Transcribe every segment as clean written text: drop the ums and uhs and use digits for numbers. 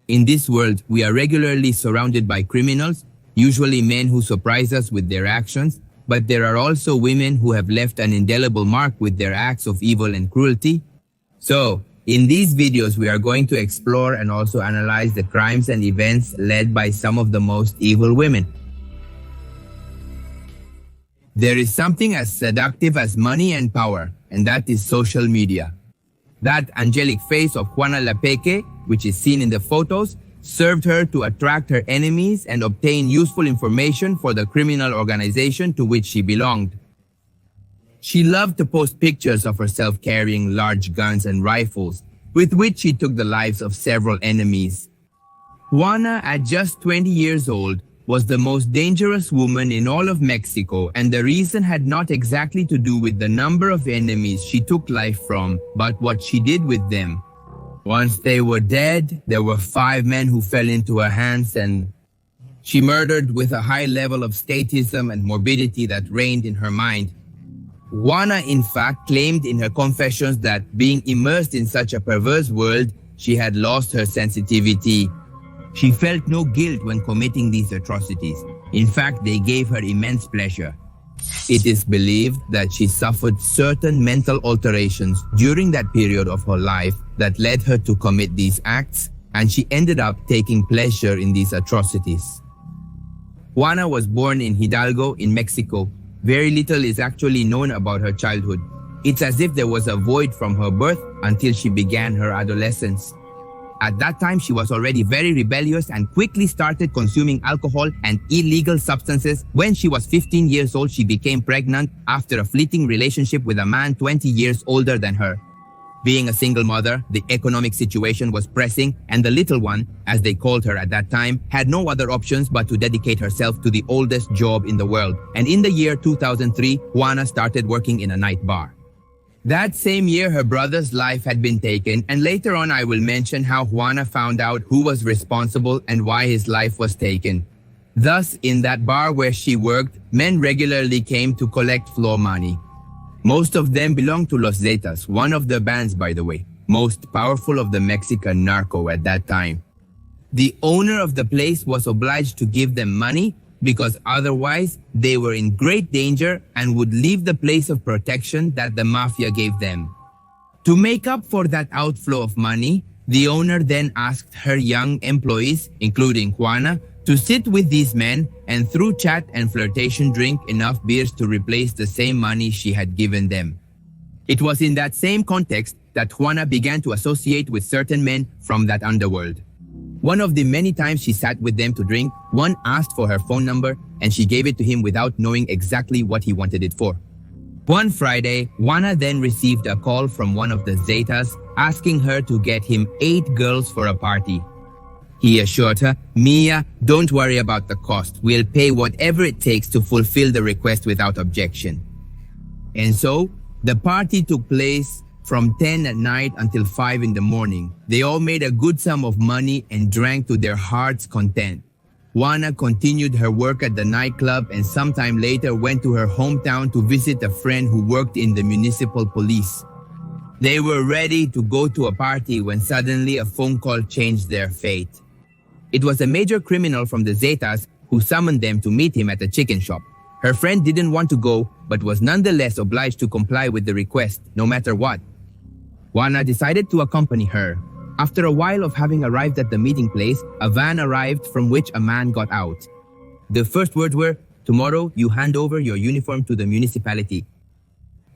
In this world, we are regularly surrounded by criminals, usually men who surprise us with their actions, but there are also women who have left an indelible mark with their acts of evil and cruelty. So, in these videos, we are going to explore and also analyze the crimes and events led by some of the most evil women. There is something as seductive as money and power, and that is social media. That angelic face of Juana la Peque, which is seen in the photos, served her to attract her enemies and obtain useful information for the criminal organization to which she belonged. She loved to post pictures of herself carrying large guns and rifles, with which she took the lives of several enemies. Juana, at just 20 years old, was the most dangerous woman in all of Mexico, and the reason had not exactly to do with the number of enemies she took life from, but what she did with them. Once they were dead, there were 5 men who fell into her hands, and she murdered with a high level of statism and morbidity that reigned in her mind. Juana, in fact, claimed in her confessions that being immersed in such a perverse world, she had lost her sensitivity. She felt no guilt when committing these atrocities. In fact, they gave her immense pleasure. It is believed that she suffered certain mental alterations during that period of her life that led her to commit these acts, and she ended up taking pleasure in these atrocities. Juana was born in Hidalgo in Mexico. Very little is actually known about her childhood. It's as if there was a void from her birth until she began her adolescence. At that time, she was already very rebellious and quickly started consuming alcohol and illegal substances. When she was 15 years old, she became pregnant after a fleeting relationship with a man 20 years older than her. Being a single mother, the economic situation was pressing, and the little one, as they called her at that time, had no other options but to dedicate herself to the oldest job in the world. And in the year 2003, Juana started working in a night bar. That same year, her brother's life had been taken, and later on I will mention how Juana found out who was responsible and why his life was taken. Thus, in that bar where she worked, men regularly came to collect floor money. Most of them belonged to Los Zetas, one of the bands, by the way, most powerful of the Mexican narco at that time. The owner of the place was obliged to give them money because otherwise they were in great danger and would leave the place of protection that the mafia gave them. To make up for that outflow of money, the owner then asked her young employees, including Juana, to sit with these men and through chat and flirtation drink enough beers to replace the same money she had given them. It was in that same context that Juana began to associate with certain men from that underworld. One of the many times she sat with them to drink, one asked for her phone number and she gave it to him without knowing exactly what he wanted it for. One Friday, Juana then received a call from one of the Zetas asking her to get him 8 girls for a party. He assured her, "Mia, don't worry about the cost. We'll pay whatever it takes to fulfill the request without objection." And so, the party took place from 10 at night until 5 in the morning. They all made a good sum of money and drank to their heart's content. Juana continued her work at the nightclub and sometime later went to her hometown to visit a friend who worked in the municipal police. They were ready to go to a party when suddenly a phone call changed their fate. It was a major criminal from the Zetas who summoned them to meet him at a chicken shop. Her friend didn't want to go, but was nonetheless obliged to comply with the request, no matter what. Juana decided to accompany her. After a while of having arrived at the meeting place, a van arrived from which a man got out. The first words were, "Tomorrow you hand over your uniform to the municipality."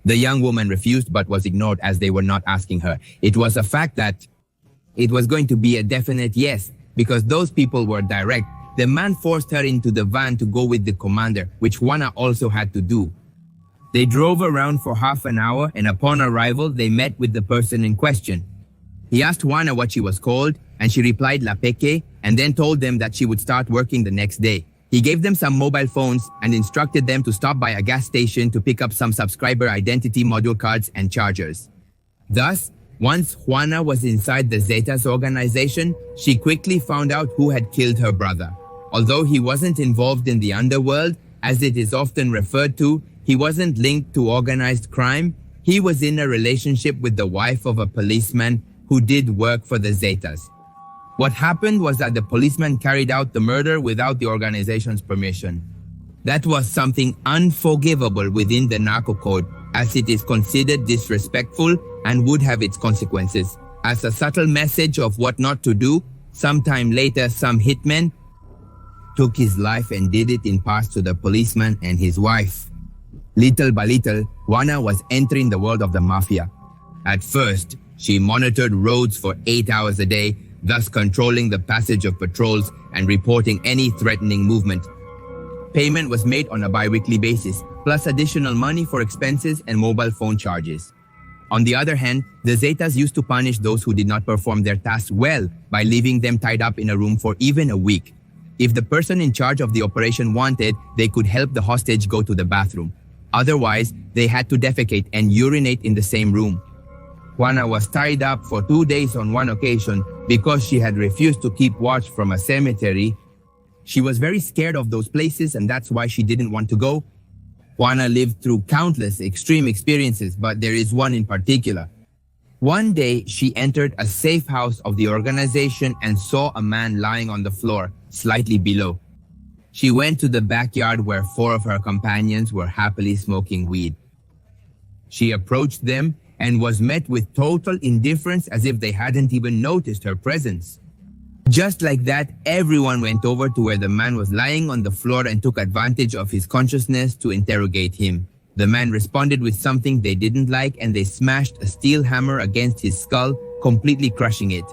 The young woman refused but was ignored as they were not asking her. It was a fact that it was going to be a definite yes, because those people were direct. The man forced her into the van to go with the commander, which Juana also had to do. They drove around for half an hour, and upon arrival, they met with the person in question. He asked Juana what she was called, and she replied La Peque, and then told them that she would start working the next day. He gave them some mobile phones and instructed them to stop by a gas station to pick up some subscriber identity module cards and chargers. Thus, once Juana was inside the Zetas organization, she quickly found out who had killed her brother. Although he wasn't involved in the underworld, as it is often referred to, he wasn't linked to organized crime. He was in a relationship with the wife of a policeman who did work for the Zetas. What happened was that the policeman carried out the murder without the organization's permission. That was something unforgivable within the narco code, as it is considered disrespectful and would have its consequences. As a subtle message of what not to do, sometime later some hitman took his life and did it in parts to the policeman and his wife. Little by little, Juana was entering the world of the mafia. At first, she monitored roads for 8 hours a day, thus controlling the passage of patrols and reporting any threatening movement. Payment was made on a bi-weekly basis, plus additional money for expenses and mobile phone charges. On the other hand, the Zetas used to punish those who did not perform their tasks well by leaving them tied up in a room for even a week. If the person in charge of the operation wanted, they could help the hostage go to the bathroom. Otherwise, they had to defecate and urinate in the same room. Juana was tied up for 2 days on one occasion because she had refused to keep watch from a cemetery. She was very scared of those places, and that's why she didn't want to go. Juana lived through countless extreme experiences, but there is one in particular. One day, she entered a safe house of the organization and saw a man lying on the floor, slightly below. She went to the backyard where 4 of her companions were happily smoking weed. She approached them and was met with total indifference, as if they hadn't even noticed her presence. Just like that, everyone went over to where the man was lying on the floor and took advantage of his consciousness to interrogate him. The man responded with something they didn't like, and they smashed a steel hammer against his skull, completely crushing it.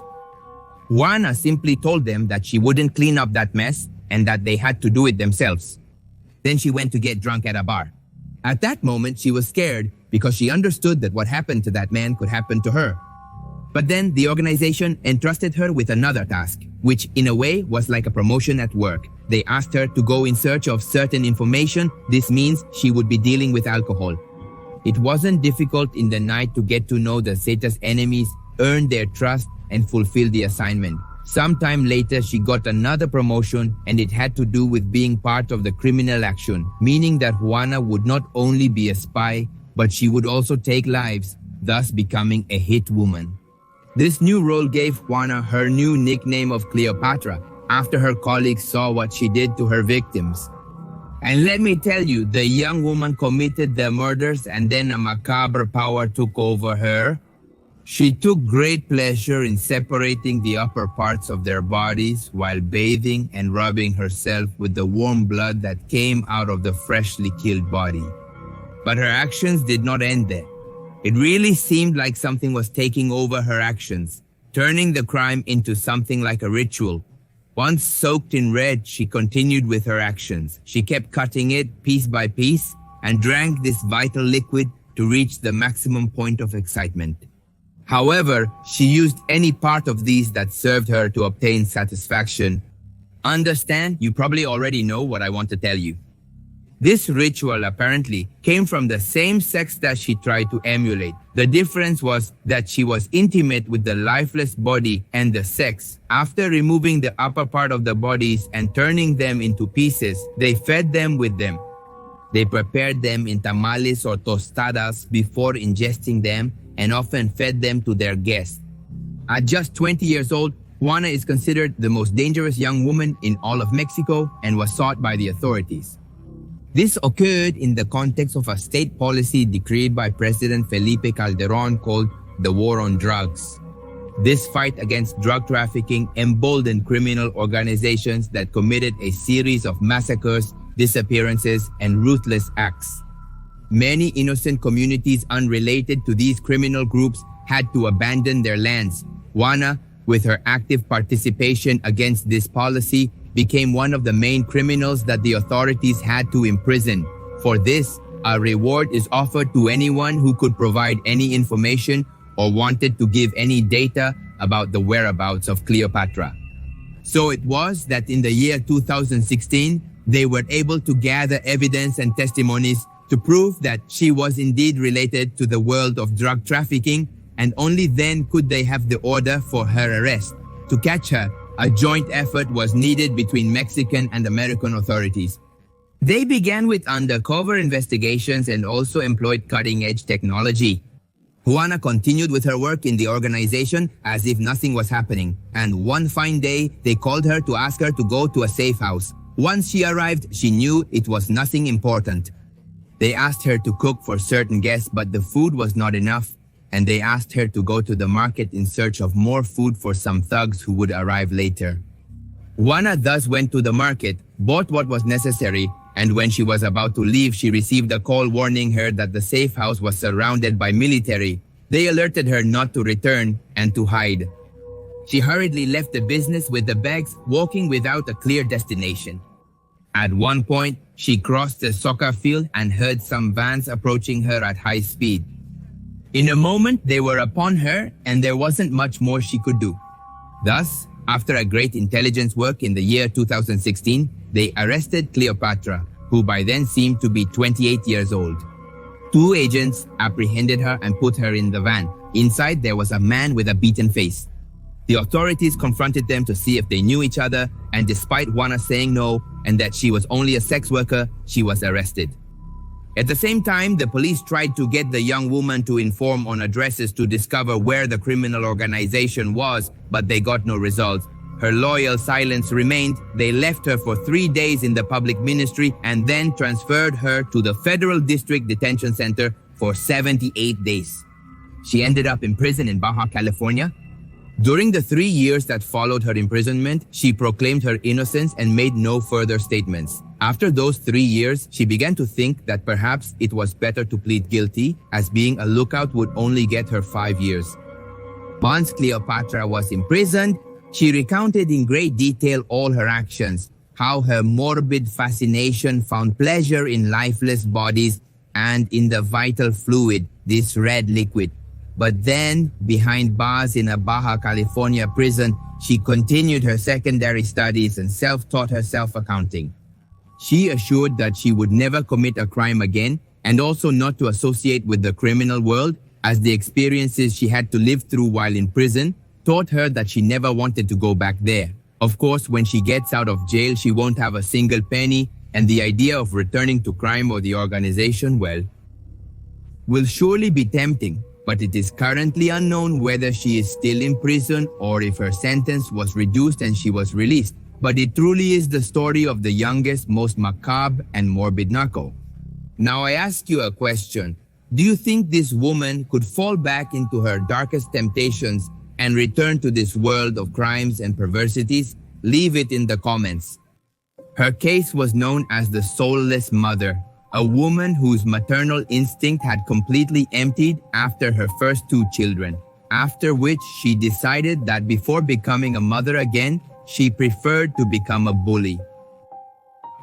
Juana simply told them that she wouldn't clean up that mess and that they had to do it themselves. Then she went to get drunk at a bar. At that moment, she was scared because she understood that what happened to that man could happen to her. But then the organization entrusted her with another task, which in a way was like a promotion at work. They asked her to go in search of certain information. This means she would be dealing with alcohol. It wasn't difficult in the night to get to know the Zetas' enemies, earn their trust, and fulfill the assignment. Sometime later, she got another promotion, and it had to do with being part of the criminal action, meaning that Juana would not only be a spy, but she would also take lives, thus becoming a hit woman. This new role gave Juana her new nickname of Cleopatra, after her colleagues saw what she did to her victims. And let me tell you, the young woman committed the murders, and then a macabre power took over her. She took great pleasure in separating the upper parts of their bodies while bathing and rubbing herself with the warm blood that came out of the freshly killed body. But her actions did not end there. It really seemed like something was taking over her actions, turning the crime into something like a ritual. Once soaked in red, she continued with her actions. She kept cutting it piece by piece and drank this vital liquid to reach the maximum point of excitement. However, she used any part of these that served her to obtain satisfaction. Understand? You probably already know what I want to tell you. This ritual apparently came from the same sex that she tried to emulate. The difference was that she was intimate with the lifeless body and the sex. After removing the upper part of the bodies and turning them into pieces, they fed them with them. They prepared them in tamales or tostadas before ingesting them, and often fed them to their guests. At just 20 years old, Juana is considered the most dangerous young woman in all of Mexico and was sought by the authorities. This occurred in the context of a state policy decreed by President Felipe Calderón called the War on Drugs. This fight against drug trafficking emboldened criminal organizations that committed a series of massacres, disappearances, and ruthless acts. Many innocent communities unrelated to these criminal groups had to abandon their lands. Juana, with her active participation against this policy, became one of the main criminals that the authorities had to imprison. For this, a reward is offered to anyone who could provide any information or wanted to give any data about the whereabouts of Cleopatra. So it was that in the year 2016, they were able to gather evidence and testimonies to prove that she was indeed related to the world of drug trafficking, and only then could they have the order for her arrest. To catch her, a joint effort was needed between Mexican and American authorities. They began with undercover investigations and also employed cutting-edge technology. Juana continued with her work in the organization as if nothing was happening, and one fine day, they called her to ask her to go to a safe house. Once she arrived, she knew it was nothing important. They asked her to cook for certain guests, but the food was not enough, and they asked her to go to the market in search of more food for some thugs who would arrive later. Juana thus went to the market, bought what was necessary, and when she was about to leave, she received a call warning her that the safe house was surrounded by military. They alerted her not to return and to hide. She hurriedly left the business with the bags, walking without a clear destination. At one point, she crossed the soccer field and heard some vans approaching her at high speed. In a moment, they were upon her, and there wasn't much more she could do. Thus, after a great intelligence work in the year 2016, they arrested Cleopatra, who by then seemed to be 28 years old. 2 agents apprehended her and put her in the van. Inside, there was a man with a beaten face. The authorities confronted them to see if they knew each other, and despite Juana saying no and that she was only a sex worker, she was arrested. At the same time, the police tried to get the young woman to inform on addresses to discover where the criminal organization was, but they got no results. Her loyal silence remained. They left her for 3 days in the public ministry and then transferred her to the Federal District Detention Center for 78 days. She ended up in prison in Baja California. During the 3 years that followed her imprisonment, she proclaimed her innocence and made no further statements. After those 3 years, she began to think that perhaps it was better to plead guilty, as being a lookout would only get her 5 years. Once Cleopatra was imprisoned, she recounted in great detail all her actions, how her morbid fascination found pleasure in lifeless bodies and in the vital fluid, this red liquid. But then, behind bars in a Baja California prison, she continued her secondary studies and self-taught herself accounting. She assured that she would never commit a crime again and also not to associate with the criminal world, as the experiences she had to live through while in prison taught her that she never wanted to go back there. Of course, when she gets out of jail, she won't have a single penny, and the idea of returning to crime or the organization, well, will surely be tempting. But it is currently unknown whether she is still in prison or if her sentence was reduced and she was released. But it truly is the story of the youngest, most macabre and morbid narco. Now I ask you a question. Do you think this woman could fall back into her darkest temptations and return to this world of crimes and perversities? Leave it in the comments. Her case was known as the Soulless Mother, a woman whose maternal instinct had completely emptied after her first 2 children, after which she decided that before becoming a mother again, she preferred to become a bully.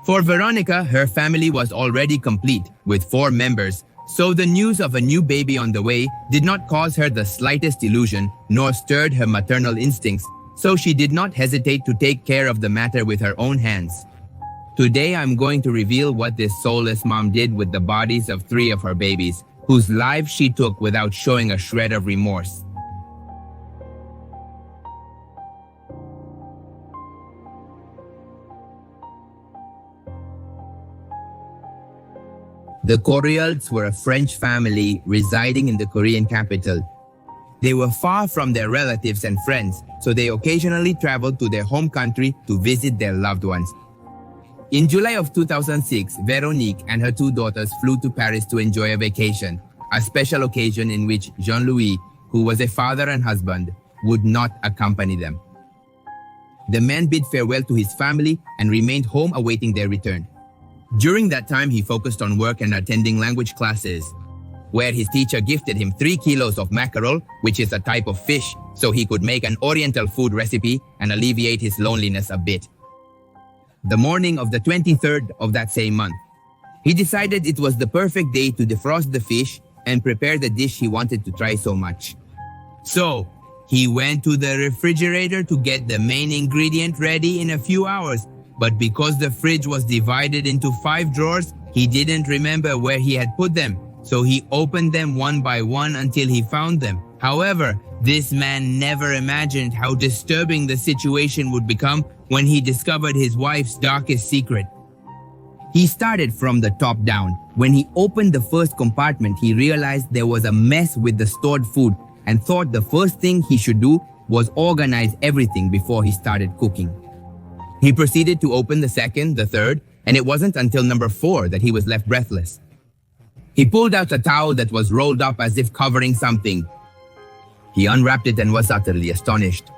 For Veronica, her family was already complete, with 4 members, so the news of a new baby on the way did not cause her the slightest illusion, nor stirred her maternal instincts, so she did not hesitate to take care of the matter with her own hands. Today, I'm going to reveal what this soulless mom did with the bodies of 3 of her babies, whose lives she took without showing a shred of remorse. The Koryults were a French family residing in the Korean capital. They were far from their relatives and friends, so they occasionally traveled to their home country to visit their loved ones. In July of 2006, Veronique and her 2 daughters flew to Paris to enjoy a vacation, a special occasion in which Jean-Louis, who was a father and husband, would not accompany them. The man bid farewell to his family and remained home awaiting their return. During that time, he focused on work and attending language classes, where his teacher gifted him 3 kilos of mackerel, which is a type of fish, so he could make an oriental food recipe and alleviate his loneliness a bit. The morning of the 23rd of that same month, he decided it was the perfect day to defrost the fish and prepare the dish he wanted to try so much. So, he went to the refrigerator to get the main ingredient ready in a few hours, but because the fridge was divided into 5 drawers, he didn't remember where he had put them, so he opened them one by one until he found them. However, this man never imagined how disturbing the situation would become when he discovered his wife's darkest secret. He started from the top down. When he opened the first compartment, he realized there was a mess with the stored food and thought the first thing he should do was organize everything before he started cooking. He proceeded to open the second, the third, and it wasn't until number 4 that he was left breathless. He pulled out a towel that was rolled up as if covering something. He unwrapped it and was utterly astonished.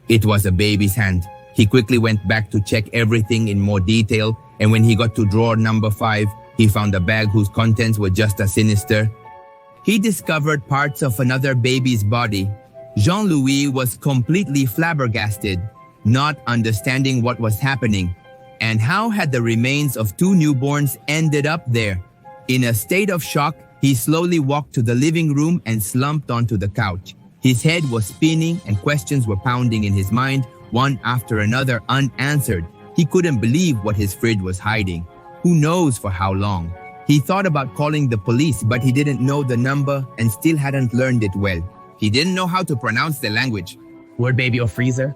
It was a baby's hand. He quickly went back to check everything in more detail, and when he got to drawer number 5, he found a bag whose contents were just as sinister. He discovered parts of another baby's body. Jean-Louis was completely flabbergasted, not understanding what was happening, and how had the remains of 2 newborns ended up there. In a state of shock, he slowly walked to the living room and slumped onto the couch. His head was spinning and questions were pounding in his mind, one after another unanswered. He couldn't believe what his fridge was hiding. Who knows for how long? He thought about calling the police, but he didn't know the number and still hadn't learned it well. He didn't know how to pronounce the language. Word baby or freezer?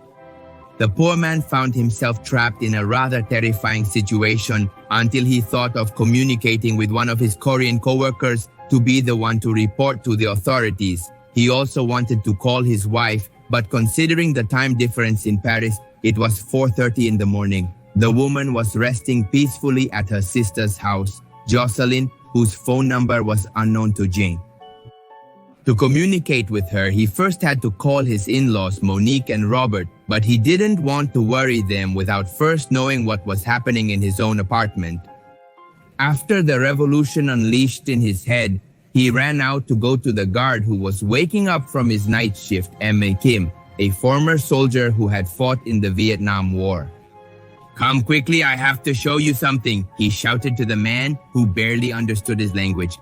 The poor man found himself trapped in a rather terrifying situation until he thought of communicating with one of his Korean co-workers to be the one to report to the authorities. He also wanted to call his wife, but considering the time difference in Paris, it was 4:30 in the morning. The woman was resting peacefully at her sister's house, Jocelyn, whose phone number was unknown to Jane. To communicate with her, he first had to call his in-laws, Monique and Robert, but he didn't want to worry them without first knowing what was happening in his own apartment. After the revolution unleashed in his head, he ran out to go to the guard who was waking up from his night shift, M.A. Kim, a former soldier who had fought in the Vietnam War. "Come quickly, I have to show you something," he shouted to the man who barely understood his language.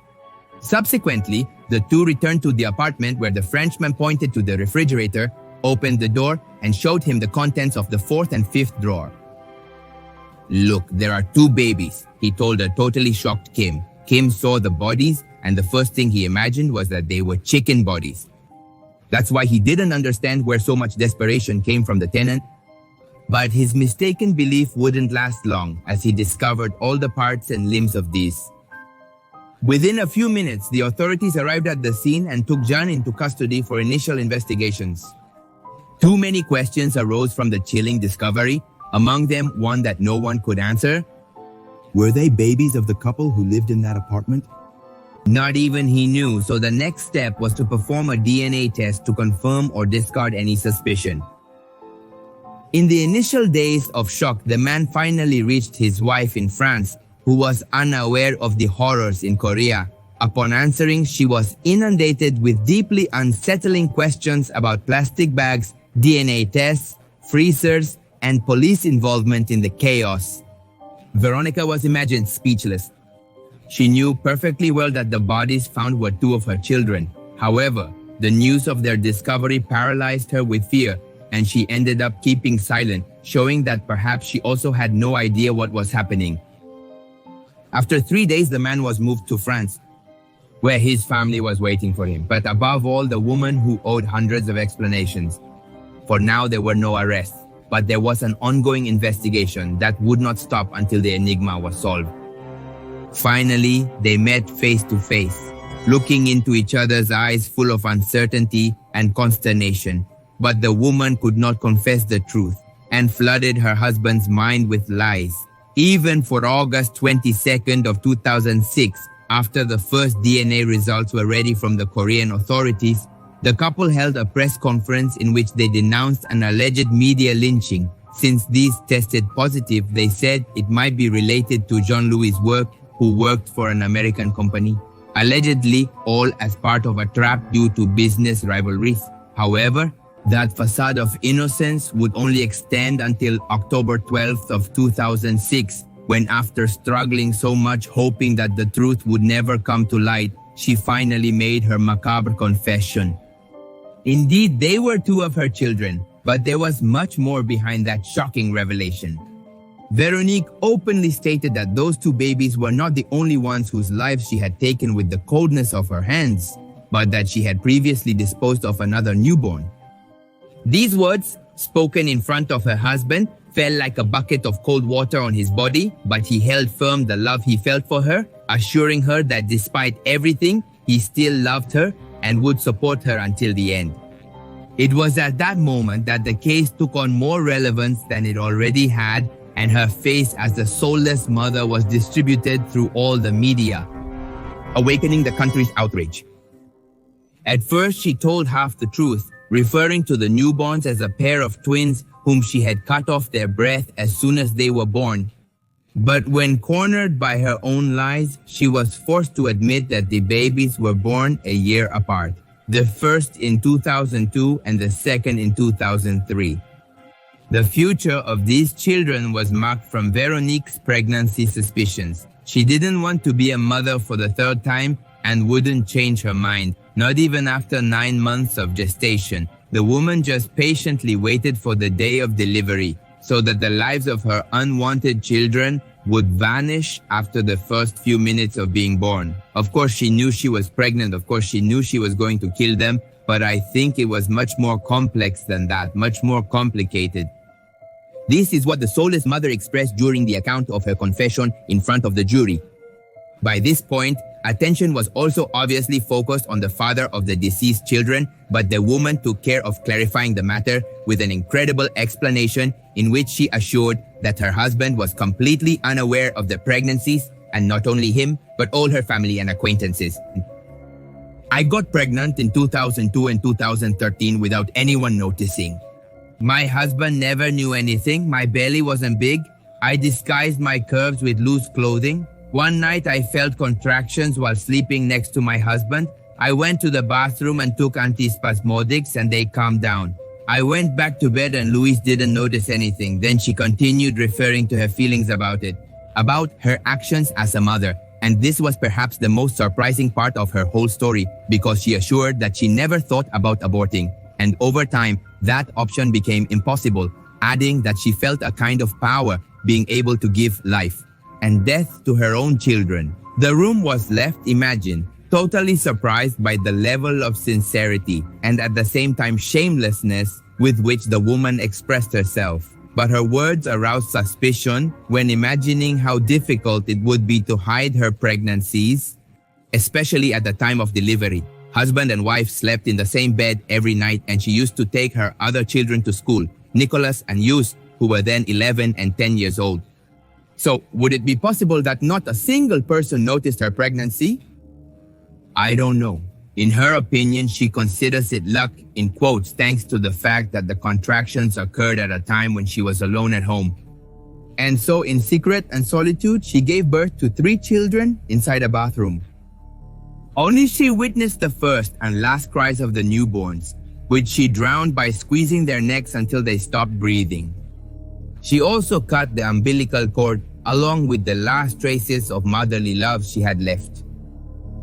Subsequently, the two returned to the apartment where the Frenchman pointed to the refrigerator, opened the door, and showed him the contents of the 4th and 5th drawer. "Look, there are 2 babies," he told a totally shocked Kim. Kim saw the bodies, and the first thing he imagined was that they were chicken bodies. That's why he didn't understand where so much desperation came from the tenant. But his mistaken belief wouldn't last long, as he discovered all the parts and limbs of these. Within a few minutes, the authorities arrived at the scene and took John into custody for initial investigations. Too many questions arose from the chilling discovery, among them one that no one could answer. Were they babies of the couple who lived in that apartment? Not even he knew, so the next step was to perform a DNA test to confirm or discard any suspicion. In the initial days of shock, the man finally reached his wife in France, who was unaware of the horrors in Korea. Upon answering, she was inundated with deeply unsettling questions about plastic bags, DNA tests, freezers, and police involvement in the chaos. Veronica was imagined speechless. She knew perfectly well that the bodies found were 2 of her children. However, the news of their discovery paralyzed her with fear, and she ended up keeping silent, showing that perhaps she also had no idea what was happening. After 3 days, the man was moved to France, where his family was waiting for him, but above all, the woman who owed hundreds of explanations. For now, there were no arrests, but there was an ongoing investigation that would not stop until the enigma was solved. Finally, they met face to face, looking into each other's eyes full of uncertainty and consternation. But the woman could not confess the truth and flooded her husband's mind with lies. Even for August 22nd of 2006, after the first DNA results were ready from the Korean authorities, the couple held a press conference in which they denounced an alleged media lynching. Since these tested positive, they said it might be related to Jean-Louis' work, who worked for an American company. Allegedly, all as part of a trap due to business rivalries. However, that facade of innocence would only extend until October 12th of 2006, when after struggling so much hoping that the truth would never come to light, she finally made her macabre confession. Indeed, they were 2 of her children, but there was much more behind that shocking revelation. Veronique openly stated that those 2 babies were not the only ones whose lives she had taken with the coldness of her hands, but that she had previously disposed of another newborn. These words, spoken in front of her husband, fell like a bucket of cold water on his body, but he held firm the love he felt for her, assuring her that despite everything, he still loved her and would support her until the end. It was at that moment that the case took on more relevance than it already had, and her face as the soulless mother was distributed through all the media, awakening the country's outrage. At first, she told half the truth, referring to the newborns as a pair of twins whom she had cut off their breath as soon as they were born. But when cornered by her own lies, she was forced to admit that the babies were born a year apart, the first in 2002 and the second in 2003. The future of these children was marked from Veronique's pregnancy suspicions. She didn't want to be a mother for the third time and wouldn't change her mind, not even after 9 months of gestation. The woman just patiently waited for the day of delivery so that the lives of her unwanted children would vanish after the first few minutes of being born. Of course, she knew she was pregnant. Of course, she knew she was going to kill them. But I think it was much more complex than that, much more complicated. This is what the soulless mother expressed during the account of her confession in front of the jury. By this point, attention was also obviously focused on the father of the deceased children, but the woman took care of clarifying the matter with an incredible explanation in which she assured that her husband was completely unaware of the pregnancies, and not only him, but all her family and acquaintances. I got pregnant in 2002 and 2013 without anyone noticing. My husband never knew anything. My belly wasn't big. I disguised my curves with loose clothing. One night I felt contractions while sleeping next to my husband. I went to the bathroom and took antispasmodics and they calmed down. I went back to bed and Louise didn't notice anything. Then she continued referring to her feelings about it, about her actions as a mother. And this was perhaps the most surprising part of her whole story, because she assured that she never thought about aborting. And over time, that option became impossible, adding that she felt a kind of power being able to give life and death to her own children. The room was left, imagine, totally surprised by the level of sincerity and at the same time shamelessness with which the woman expressed herself. But her words aroused suspicion when imagining how difficult it would be to hide her pregnancies, especially at the time of delivery. Husband and wife slept in the same bed every night, and she used to take her other children to school, Nicholas and Yus, who were then 11 and 10 years old. So, would it be possible that not a single person noticed her pregnancy? I don't know. In her opinion, she considers it luck, in quotes, thanks to the fact that the contractions occurred at a time when she was alone at home. And so, in secret and solitude, she gave birth to 3 children inside a bathroom. Only she witnessed the first and last cries of the newborns, which she drowned by squeezing their necks until they stopped breathing. She also cut the umbilical cord along with the last traces of motherly love she had left.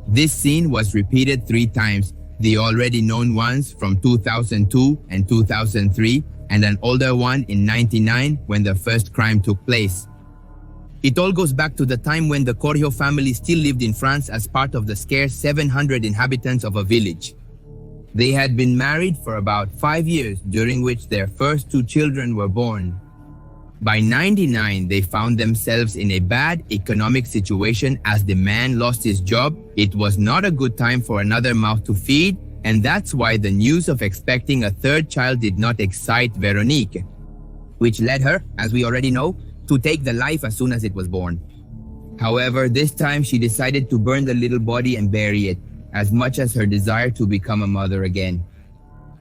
This scene was repeated 3 times, the already known ones from 2002 and 2003, and an older one in 1999 when the first crime took place. It all goes back to the time when the Koryults family still lived in France as part of the scarce 700 inhabitants of a village. They had been married for about 5 years, during which their first 2 children were born. By 1999, they found themselves in a bad economic situation as the man lost his job. It was not a good time for another mouth to feed, and that's why the news of expecting a 3rd child did not excite Veronique, which led her, as we already know, to take the life as soon as it was born. However, this time she decided to burn the little body and bury it, as much as her desire to become a mother again.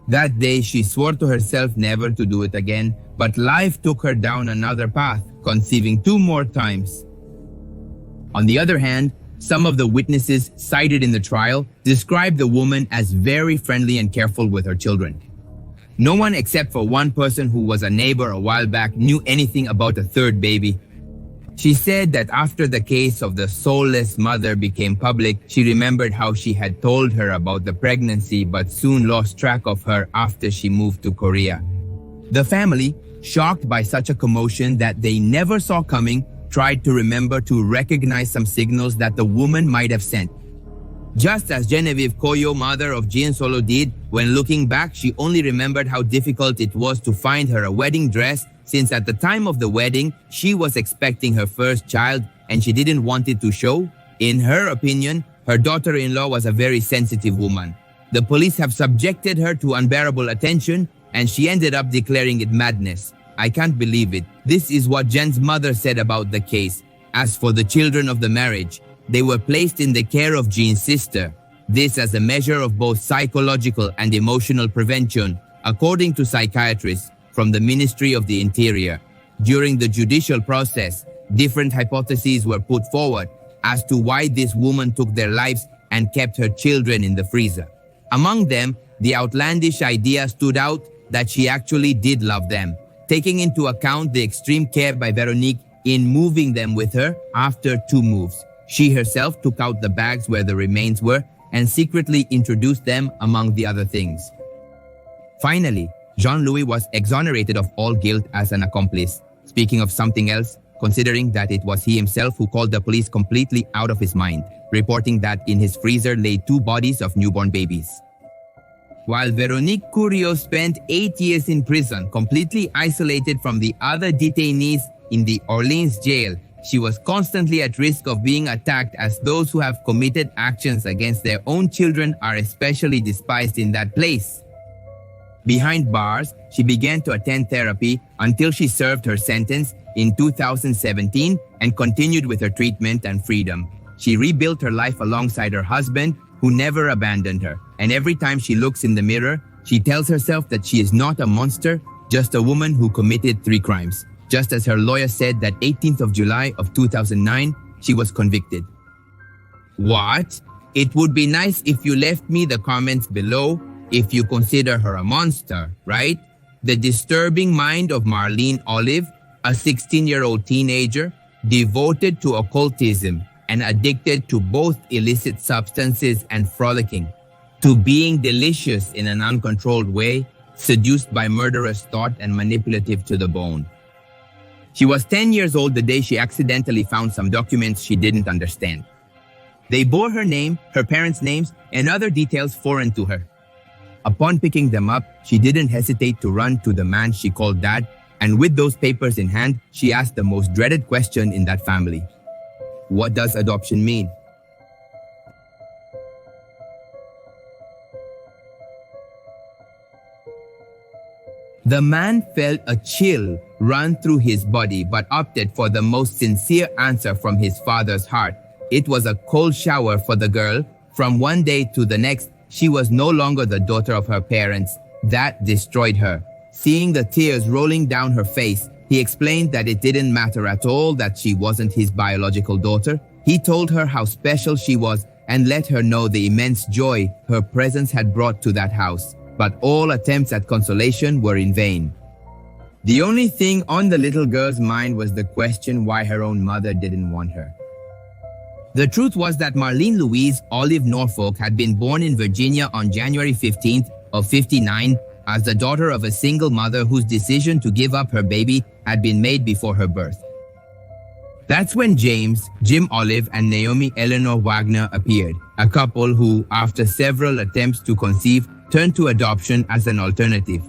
That day, she swore to herself never to do it again, but life took her down another path, conceiving 2 more times. On the other hand, some of the witnesses cited in the trial described the woman as very friendly and careful with her children. No one except for one person who was a neighbor a while back knew anything about a 3rd baby. She said that after the case of the soulless mother became public, she remembered how she had told her about the pregnancy but soon lost track of her after she moved to Korea. The family, shocked by such a commotion that they never saw coming, tried to remember to recognize some signals that the woman might have sent. Just as Genevieve Koyo, mother of Jean Solo, did. When looking back, she only remembered how difficult it was to find her a wedding dress, since at the time of the wedding, she was expecting her first child and she didn't want it to show. In her opinion, her daughter-in-law was a very sensitive woman. The police have subjected her to unbearable attention and she ended up declaring it madness. I can't believe it. This is what Jen's mother said about the case. As for the children of the marriage, they were placed in the care of Jean's sister. This as a measure of both psychological and emotional prevention, according to psychiatrists from the Ministry of the Interior. During the judicial process, different hypotheses were put forward as to why this woman took their lives and kept her children in the freezer. Among them, the outlandish idea stood out that she actually did love them, taking into account the extreme care by Veronique in moving them with her after 2 moves. She herself took out the bags where the remains were and secretly introduced them among the other things. Finally, Jean-Louis was exonerated of all guilt as an accomplice. Speaking of something else, considering that it was he himself who called the police completely out of his mind, reporting that in his freezer lay 2 bodies of newborn babies. While Veronique Koryults spent 8 years in prison, completely isolated from the other detainees in the Orleans jail, she was constantly at risk of being attacked, as those who have committed actions against their own children are especially despised in that place. Behind bars, she began to attend therapy until she served her sentence in 2017 and continued with her treatment and freedom. She rebuilt her life alongside her husband, who never abandoned her. And every time she looks in the mirror, she tells herself that she is not a monster, just a woman who committed 3 crimes. Just as her lawyer said that 18th of July of 2009, she was convicted. What? It would be nice if you left me the comments below if you consider her a monster, right? The disturbing mind of Marlene Olive, a 16-year-old teenager, devoted to occultism and addicted to both illicit substances and frolicking, to being delicious in an uncontrolled way, seduced by murderous thought and manipulative to the bone. She was 10 years old the day she accidentally found some documents she didn't understand. They bore her name, her parents' names, and other details foreign to her. Upon picking them up, she didn't hesitate to run to the man she called Dad, and with those papers in hand, she asked the most dreaded question in that family. What does adoption mean? The man felt a chill run through his body but opted for the most sincere answer from his father's heart. It was a cold shower for the girl. From one day to the next, she was no longer the daughter of her parents. That destroyed her. Seeing the tears rolling down her face, he explained that it didn't matter at all that she wasn't his biological daughter. He told her how special she was and let her know the immense joy her presence had brought to that house. But all attempts at consolation were in vain. The only thing on the little girl's mind was the question why her own mother didn't want her. The truth was that Marlene Louise Olive Norfolk had been born in Virginia on January 15th of 59 as the daughter of a single mother whose decision to give up her baby had been made before her birth. That's when James, Jim Olive, and Naomi Eleanor Wagner appeared, a couple who, after several attempts to conceive, turned to adoption as an alternative.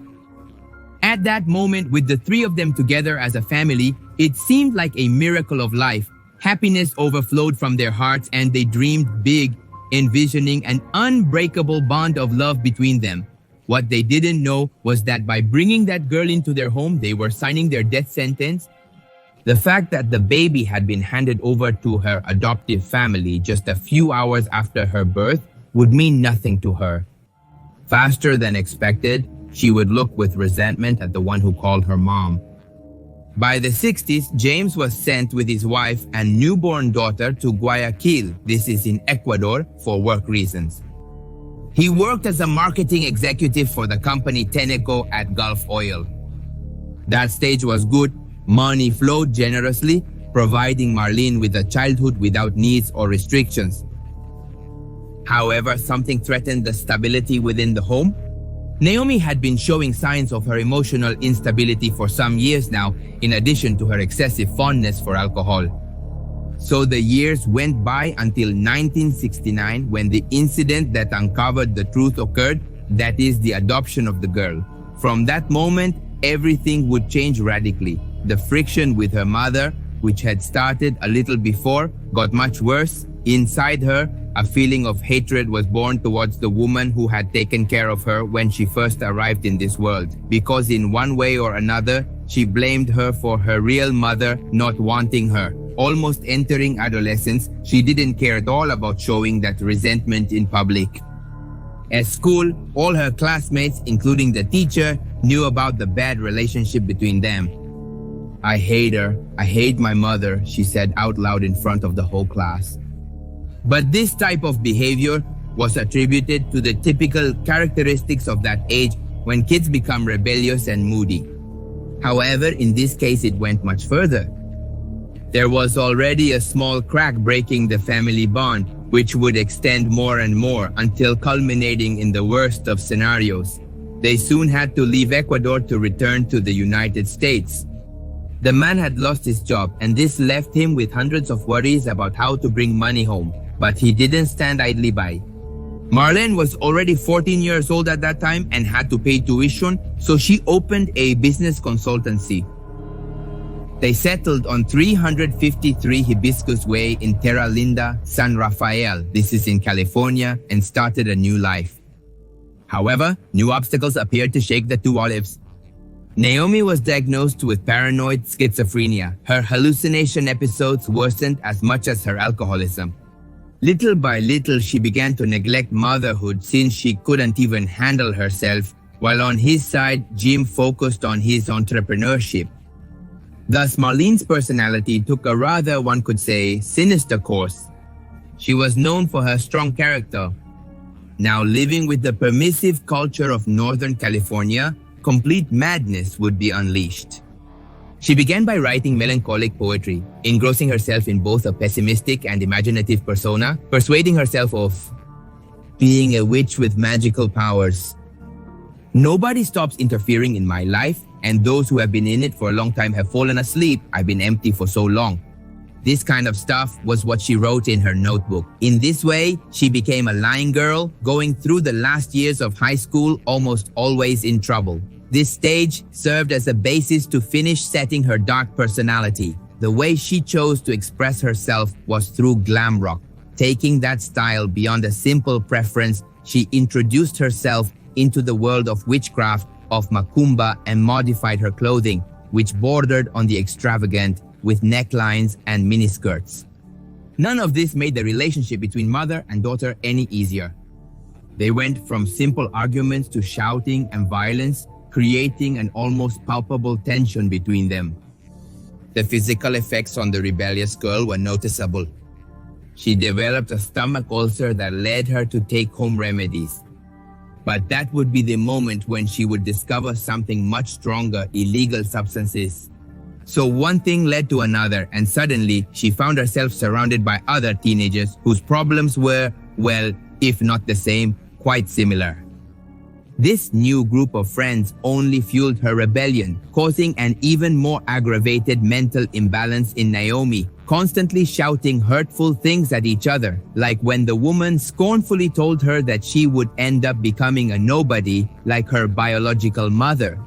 At that moment, with the 3 of them together as a family, it seemed like a miracle of life. Happiness overflowed from their hearts and they dreamed big, envisioning an unbreakable bond of love between them. What they didn't know was that by bringing that girl into their home, they were signing their death sentence. The fact that the baby had been handed over to her adoptive family just a few hours after her birth would mean nothing to her. Faster than expected, she would look with resentment at the one who called her mom. By the 60s, James was sent with his wife and newborn daughter to Guayaquil, this is in Ecuador, for work reasons. He worked as a marketing executive for the company Tenneco at Gulf Oil. That stage was good. Money flowed generously, providing Marlene with a childhood without needs or restrictions. However, something threatened the stability within the home. Naomi had been showing signs of her emotional instability for some years now, in addition to her excessive fondness for alcohol. So the years went by until 1969 when the incident that uncovered the truth occurred, that is the adoption of the girl. From that moment, everything would change radically. The friction with her mother, which had started a little before, got much worse. Inside her, a feeling of hatred was born towards the woman who had taken care of her when she first arrived in this world, because in one way or another, she blamed her for her real mother not wanting her. Almost entering adolescence, she didn't care at all about showing that resentment in public. At school, all her classmates, including the teacher, knew about the bad relationship between them. "I hate her. I hate my mother," she said out loud in front of the whole class. But this type of behavior was attributed to the typical characteristics of that age when kids become rebellious and moody. However, in this case, it went much further. There was already a small crack breaking the family bond, which would extend more and more until culminating in the worst of scenarios. They soon had to leave Ecuador to return to the United States. The man had lost his job, and this left him with hundreds of worries about how to bring money home. But he didn't stand idly by. Marlene was already 14 years old at that time and had to pay tuition, so she opened a business consultancy. They settled on 353 Hibiscus Way in Terra Linda, San Rafael, this is in California, and started a new life. However, new obstacles appeared to shake the two olives. Naomi was diagnosed with paranoid schizophrenia. Her hallucination episodes worsened as much as her alcoholism. Little by little, she began to neglect motherhood since she couldn't even handle herself, while on his side, Jim focused on his entrepreneurship. Thus, Marlene's personality took a rather, one could say, sinister course. She was known for her strong character. Now living with the permissive culture of Northern California, complete madness would be unleashed. She began by writing melancholic poetry, engrossing herself in both a pessimistic and imaginative persona, persuading herself of being a witch with magical powers. "Nobody stops interfering in my life, and those who have been in it for a long time have fallen asleep. I've been empty for so long." This kind of stuff was what she wrote in her notebook. In this way, she became a lying girl, going through the last years of high school almost always in trouble. This stage served as a basis to finish setting her dark personality. The way she chose to express herself was through glam rock. Taking that style beyond a simple preference, she introduced herself into the world of witchcraft, of macumba, and modified her clothing, which bordered on the extravagant with necklines and miniskirts. None of this made the relationship between mother and daughter any easier. They went from simple arguments to shouting and violence, creating an almost palpable tension between them. The physical effects on the rebellious girl were noticeable. She developed a stomach ulcer that led her to take home remedies. But that would be the moment when she would discover something much stronger: illegal substances. So one thing led to another, and suddenly she found herself surrounded by other teenagers whose problems were, well, if not the same, quite similar. This new group of friends only fueled her rebellion, causing an even more aggravated mental imbalance in Naomi, constantly shouting hurtful things at each other, like when the woman scornfully told her that she would end up becoming a nobody like her biological mother.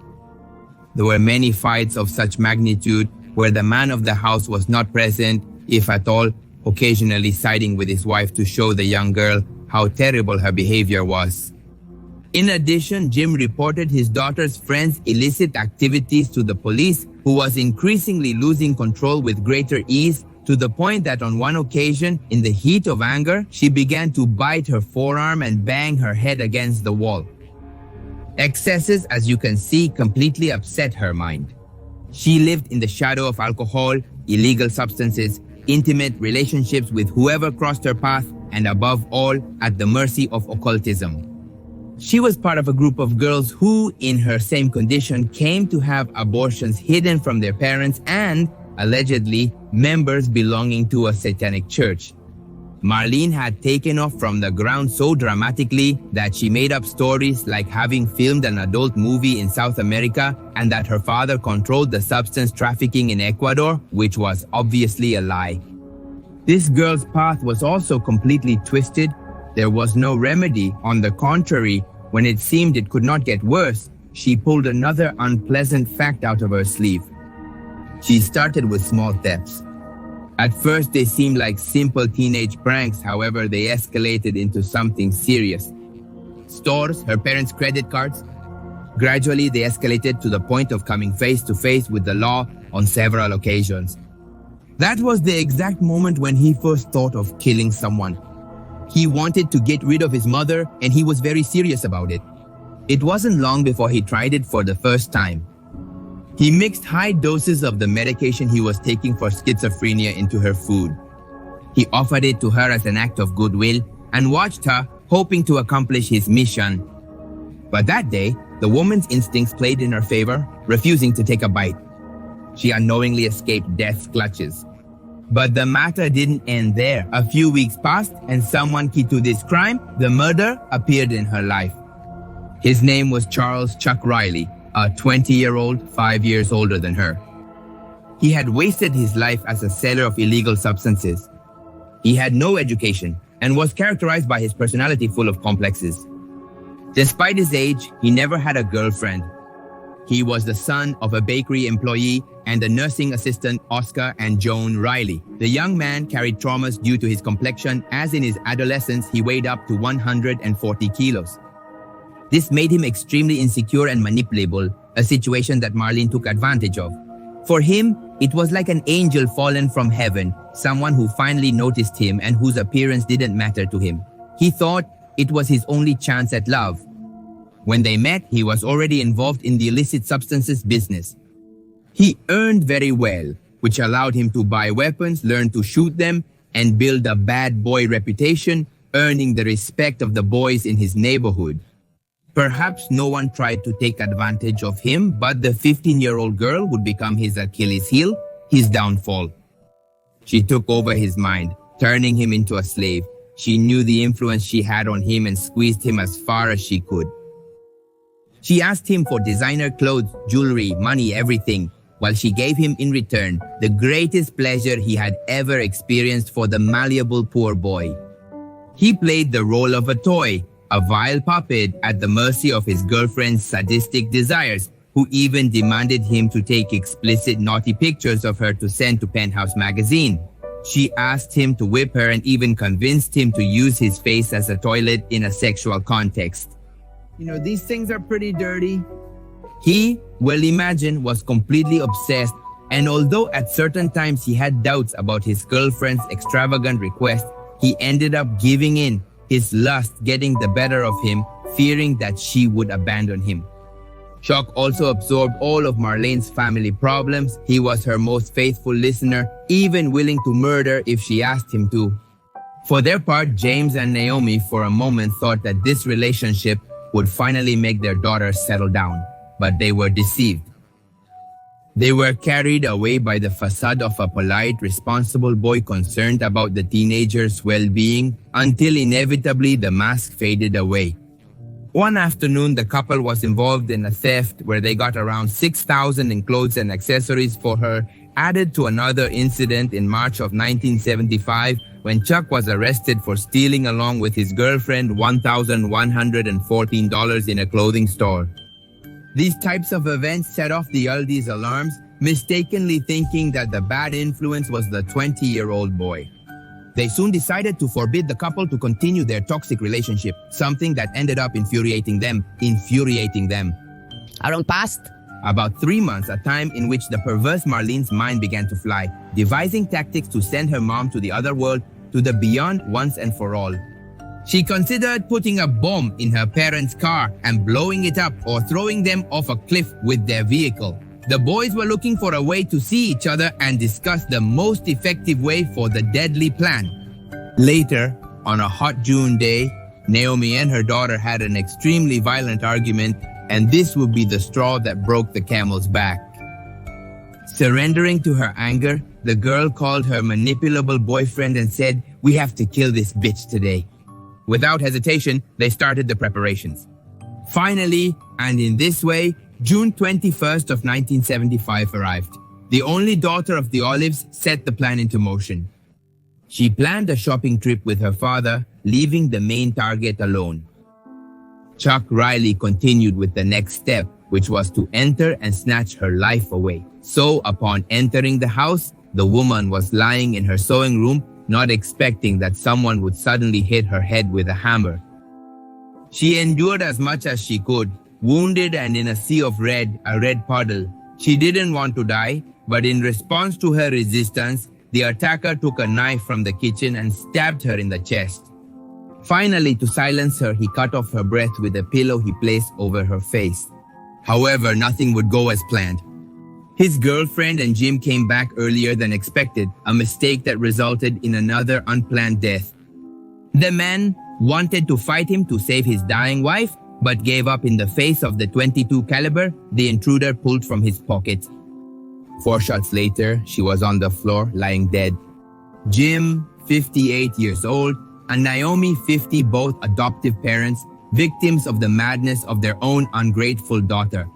There were many fights of such magnitude where the man of the house was not present, if at all, occasionally siding with his wife to show the young girl how terrible her behavior was. In addition, Jim reported his daughter's friends' illicit activities to the police, who was increasingly losing control with greater ease, to the point that on one occasion, in the heat of anger, she began to bite her forearm and bang her head against the wall. Excesses, as you can see, completely upset her mind. She lived in the shadow of alcohol, illegal substances, intimate relationships with whoever crossed her path, and above all, at the mercy of occultism. She was part of a group of girls who, in her same condition, came to have abortions hidden from their parents and, allegedly, members belonging to a satanic church. Marlene had taken off from the ground so dramatically that she made up stories like having filmed an adult movie in South America and that her father controlled the substance trafficking in Ecuador, which was obviously a lie. This girl's path was also completely twisted. There was no remedy. On the contrary, when it seemed it could not get worse, she pulled another unpleasant fact out of her sleeve. She started with small thefts. At first, they seemed like simple teenage pranks. However, they escalated into something serious. Stores, her parents' credit cards. Gradually, they escalated to the point of coming face to face with the law on several occasions. That was the exact moment when he first thought of killing someone. He wanted to get rid of his mother, and he was very serious about it. It wasn't long before he tried it for the first time. He mixed high doses of the medication he was taking for schizophrenia into her food. He offered it to her as an act of goodwill and watched her, hoping to accomplish his mission. But that day, the woman's instincts played in her favor, refusing to take a bite. She unknowingly escaped death's clutches. But the matter didn't end there. A few weeks passed, and someone key to this crime, the murder, appeared in her life. His name was Charles Chuck Riley, a 20-year-old, 5 years older than her. He had wasted his life as a seller of illegal substances. He had no education and was characterized by his personality full of complexes. Despite his age, he never had a girlfriend. He was the son of a bakery employee and the nursing assistant Oscar and Joan Riley. The young man carried traumas due to his complexion, as in his adolescence he weighed up to 140 kilos. This made him extremely insecure and manipulable, a situation that Marlene took advantage of. For him, it was like an angel fallen from heaven, someone who finally noticed him and whose appearance didn't matter to him. He thought it was his only chance at love. When they met, he was already involved in the illicit substances business. He earned very well, which allowed him to buy weapons, learn to shoot them, and build a bad boy reputation, earning the respect of the boys in his neighborhood. Perhaps no one tried to take advantage of him, but the 15-year-old girl would become his Achilles heel, his downfall. She took over his mind, turning him into a slave. She knew the influence she had on him and squeezed him as far as she could. She asked him for designer clothes, jewelry, money, everything, while she gave him in return the greatest pleasure he had ever experienced for the malleable poor boy. He played the role of a toy, a vile puppet at the mercy of his girlfriend's sadistic desires, who even demanded him to take explicit naughty pictures of her to send to Penthouse magazine. She asked him to whip her and even convinced him to use his face as a toilet in a sexual context. You know, these things are pretty dirty. He, well imagine, was completely obsessed, and although at certain times he had doubts about his girlfriend's extravagant request, he ended up giving in, his lust getting the better of him, fearing that she would abandon him. Chuck also absorbed all of Marlene's family problems. He was her most faithful listener, even willing to murder if she asked him to. For their part, James and Naomi for a moment thought that this relationship would finally make their daughter settle down, but they were deceived. They were carried away by the facade of a polite, responsible boy concerned about the teenager's well-being until inevitably the mask faded away. One afternoon, the couple was involved in a theft where they got around $6,000 in clothes and accessories for her, added to another incident in March of 1975 when Chuck was arrested for stealing along with his girlfriend $1,114 in a clothing store. These types of events set off the Aldi's alarms, mistakenly thinking that the bad influence was the 20-year-old boy. They soon decided to forbid the couple to continue their toxic relationship, something that ended up infuriating them. How long passed? About 3 months, a time in which the perverse Marlene's mind began to fly, devising tactics to send her mom to the other world, to the beyond once and for all. She considered putting a bomb in her parents' car and blowing it up or throwing them off a cliff with their vehicle. The boys were looking for a way to see each other and discuss the most effective way for the deadly plan. Later, on a hot June day, Naomi and her daughter had an extremely violent argument, and this would be the straw that broke the camel's back. Surrendering to her anger, the girl called her manipulable boyfriend and said, "We have to kill this bitch today." Without hesitation, they started the preparations. Finally, and in this way, June 21st of 1975 arrived. The only daughter of the Olives set the plan into motion. She planned a shopping trip with her father, leaving the main target alone. Chuck Riley continued with the next step, which was to enter and snatch her life away. So, upon entering the house, the woman was lying in her sewing room, not expecting that someone would suddenly hit her head with a hammer. She endured as much as she could, wounded and in a sea of red, a red puddle. She didn't want to die, but in response to her resistance, the attacker took a knife from the kitchen and stabbed her in the chest. Finally, to silence her, he cut off her breath with a pillow he placed over her face. However, nothing would go as planned. His girlfriend and Jim came back earlier than expected, a mistake that resulted in another unplanned death. The man wanted to fight him to save his dying wife, but gave up in the face of the .22 caliber the intruder pulled from his pocket. 4 shots later, she was on the floor, lying dead. Jim, 58 years old, and Naomi, 50, both adoptive parents, victims of the madness of their own ungrateful daughter.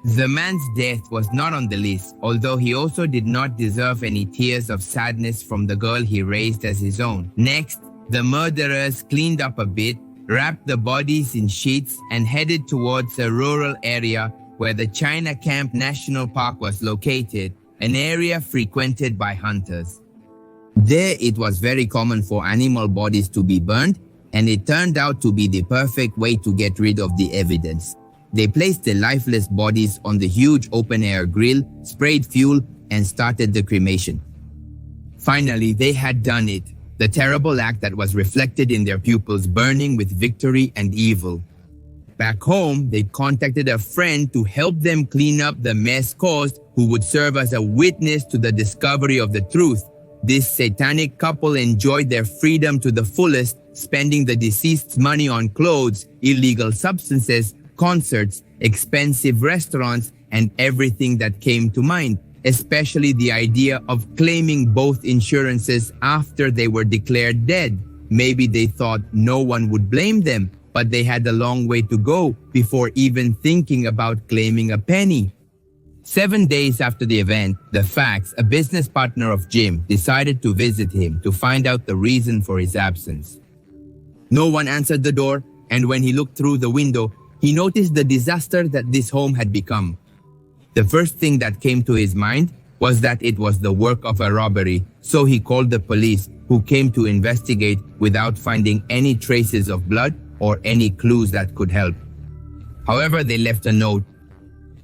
The man's death was not on the list, although he also did not deserve any tears of sadness from the girl he raised as his own. Next, the murderers cleaned up a bit, wrapped the bodies in sheets, and headed towards a rural area where the China Camp National Park was located, an area frequented by hunters. There, it was very common for animal bodies to be burned, and it turned out to be the perfect way to get rid of the evidence. They placed the lifeless bodies on the huge open-air grill, sprayed fuel, and started the cremation. Finally, they had done it, the terrible act that was reflected in their pupils burning with victory and evil. Back home, they contacted a friend to help them clean up the mess caused, who would serve as a witness to the discovery of the truth. This satanic couple enjoyed their freedom to the fullest, spending the deceased's money on clothes, illegal substances, concerts, expensive restaurants, and everything that came to mind, especially the idea of claiming both insurances after they were declared dead. Maybe they thought no one would blame them, but they had a long way to go before even thinking about claiming a penny. 7 days after the event, the Fax, a business partner of Jim, decided to visit him to find out the reason for his absence. No one answered the door, and when he looked through the window, he noticed the disaster that this home had become. The first thing that came to his mind was that it was the work of a robbery, so he called the police, who came to investigate without finding any traces of blood or any clues that could help. However, they left a note.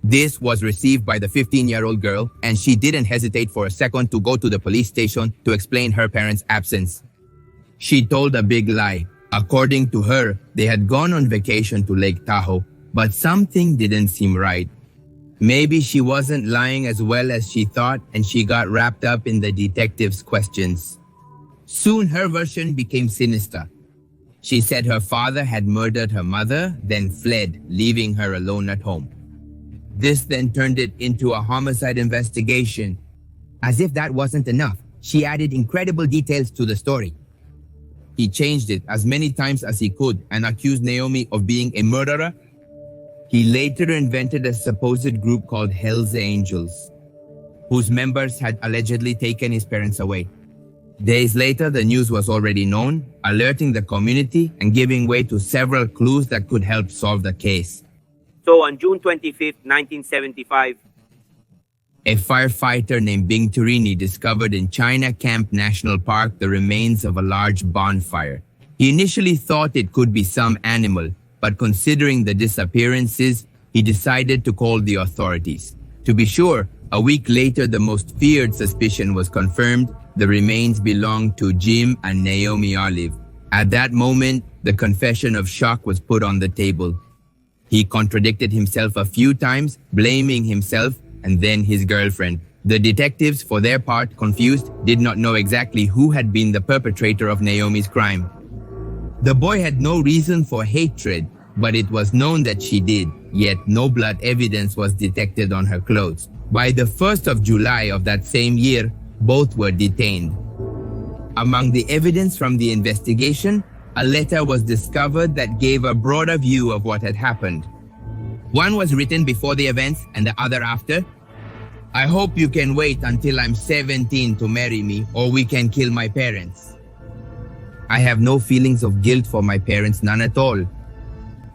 This was received by the 15-year-old girl, and she didn't hesitate for a second to go to the police station to explain her parents' absence. She told a big lie. According to her, they had gone on vacation to Lake Tahoe, but something didn't seem right. Maybe she wasn't lying as well as she thought, and she got wrapped up in the detective's questions. Soon her version became sinister. She said her father had murdered her mother, then fled, leaving her alone at home. This then turned it into a homicide investigation. As if that wasn't enough, she added incredible details to the story. He changed it as many times as he could and accused Naomi of being a murderer. He later invented a supposed group called Hell's Angels, whose members had allegedly taken his parents away. Days later, the news was already known, alerting the community and giving way to several clues that could help solve the case. So on June 25th, 1975, a firefighter named Bing Turini discovered in China Camp National Park the remains of a large bonfire. He initially thought it could be some animal, but considering the disappearances, he decided to call the authorities. To be sure, a week later, the most feared suspicion was confirmed. The remains belonged to Jim and Naomi Olive. At that moment, the confession of shock was put on the table. He contradicted himself a few times, blaming himself and then his girlfriend. The detectives, for their part, confused, did not know exactly who had been the perpetrator of Naomi's crime. The boy had no reason for hatred, but it was known that she did, yet no blood evidence was detected on her clothes. By the 1st of July of that same year, both were detained. Among the evidence from the investigation, a letter was discovered that gave a broader view of what had happened. One was written before the events and the other after. I hope you can wait until I'm 17 to marry me, or we can kill my parents. I have no feelings of guilt for my parents, none at all.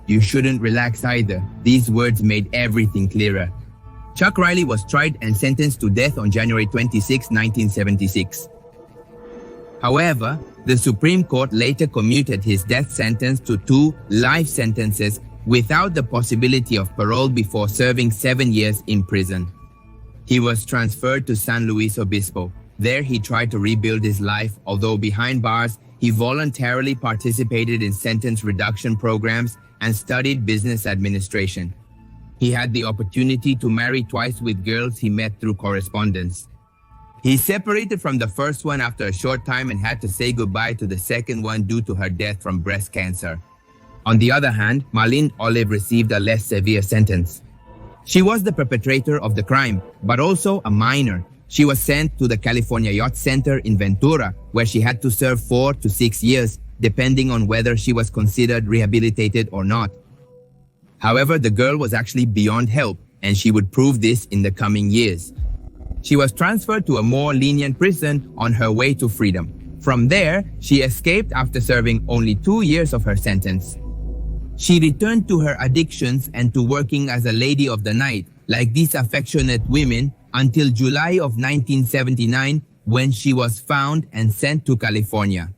You shouldn't relax either. These words made everything clearer. Chuck Riley was tried and sentenced to death on January 26, 1976. However, the Supreme Court later commuted his death sentence to 2 life sentences without the possibility of parole before serving 7 years in prison. He was transferred to San Luis Obispo. There he tried to rebuild his life, although behind bars, he voluntarily participated in sentence reduction programs and studied business administration. He had the opportunity to marry twice with girls he met through correspondence. He separated from the first one after a short time and had to say goodbye to the second one due to her death from breast cancer. On the other hand, Marlene Olive received a less severe sentence. She was the perpetrator of the crime, but also a minor. She was sent to the California Yacht Center in Ventura, where she had to serve 4 to 6 years, depending on whether she was considered rehabilitated or not. However, the girl was actually beyond help, and she would prove this in the coming years. She was transferred to a more lenient prison on her way to freedom. From there, she escaped after serving only 2 years of her sentence. She returned to her addictions and to working as a lady of the night, like these affectionate women, until July of 1979, when she was found and sent to California.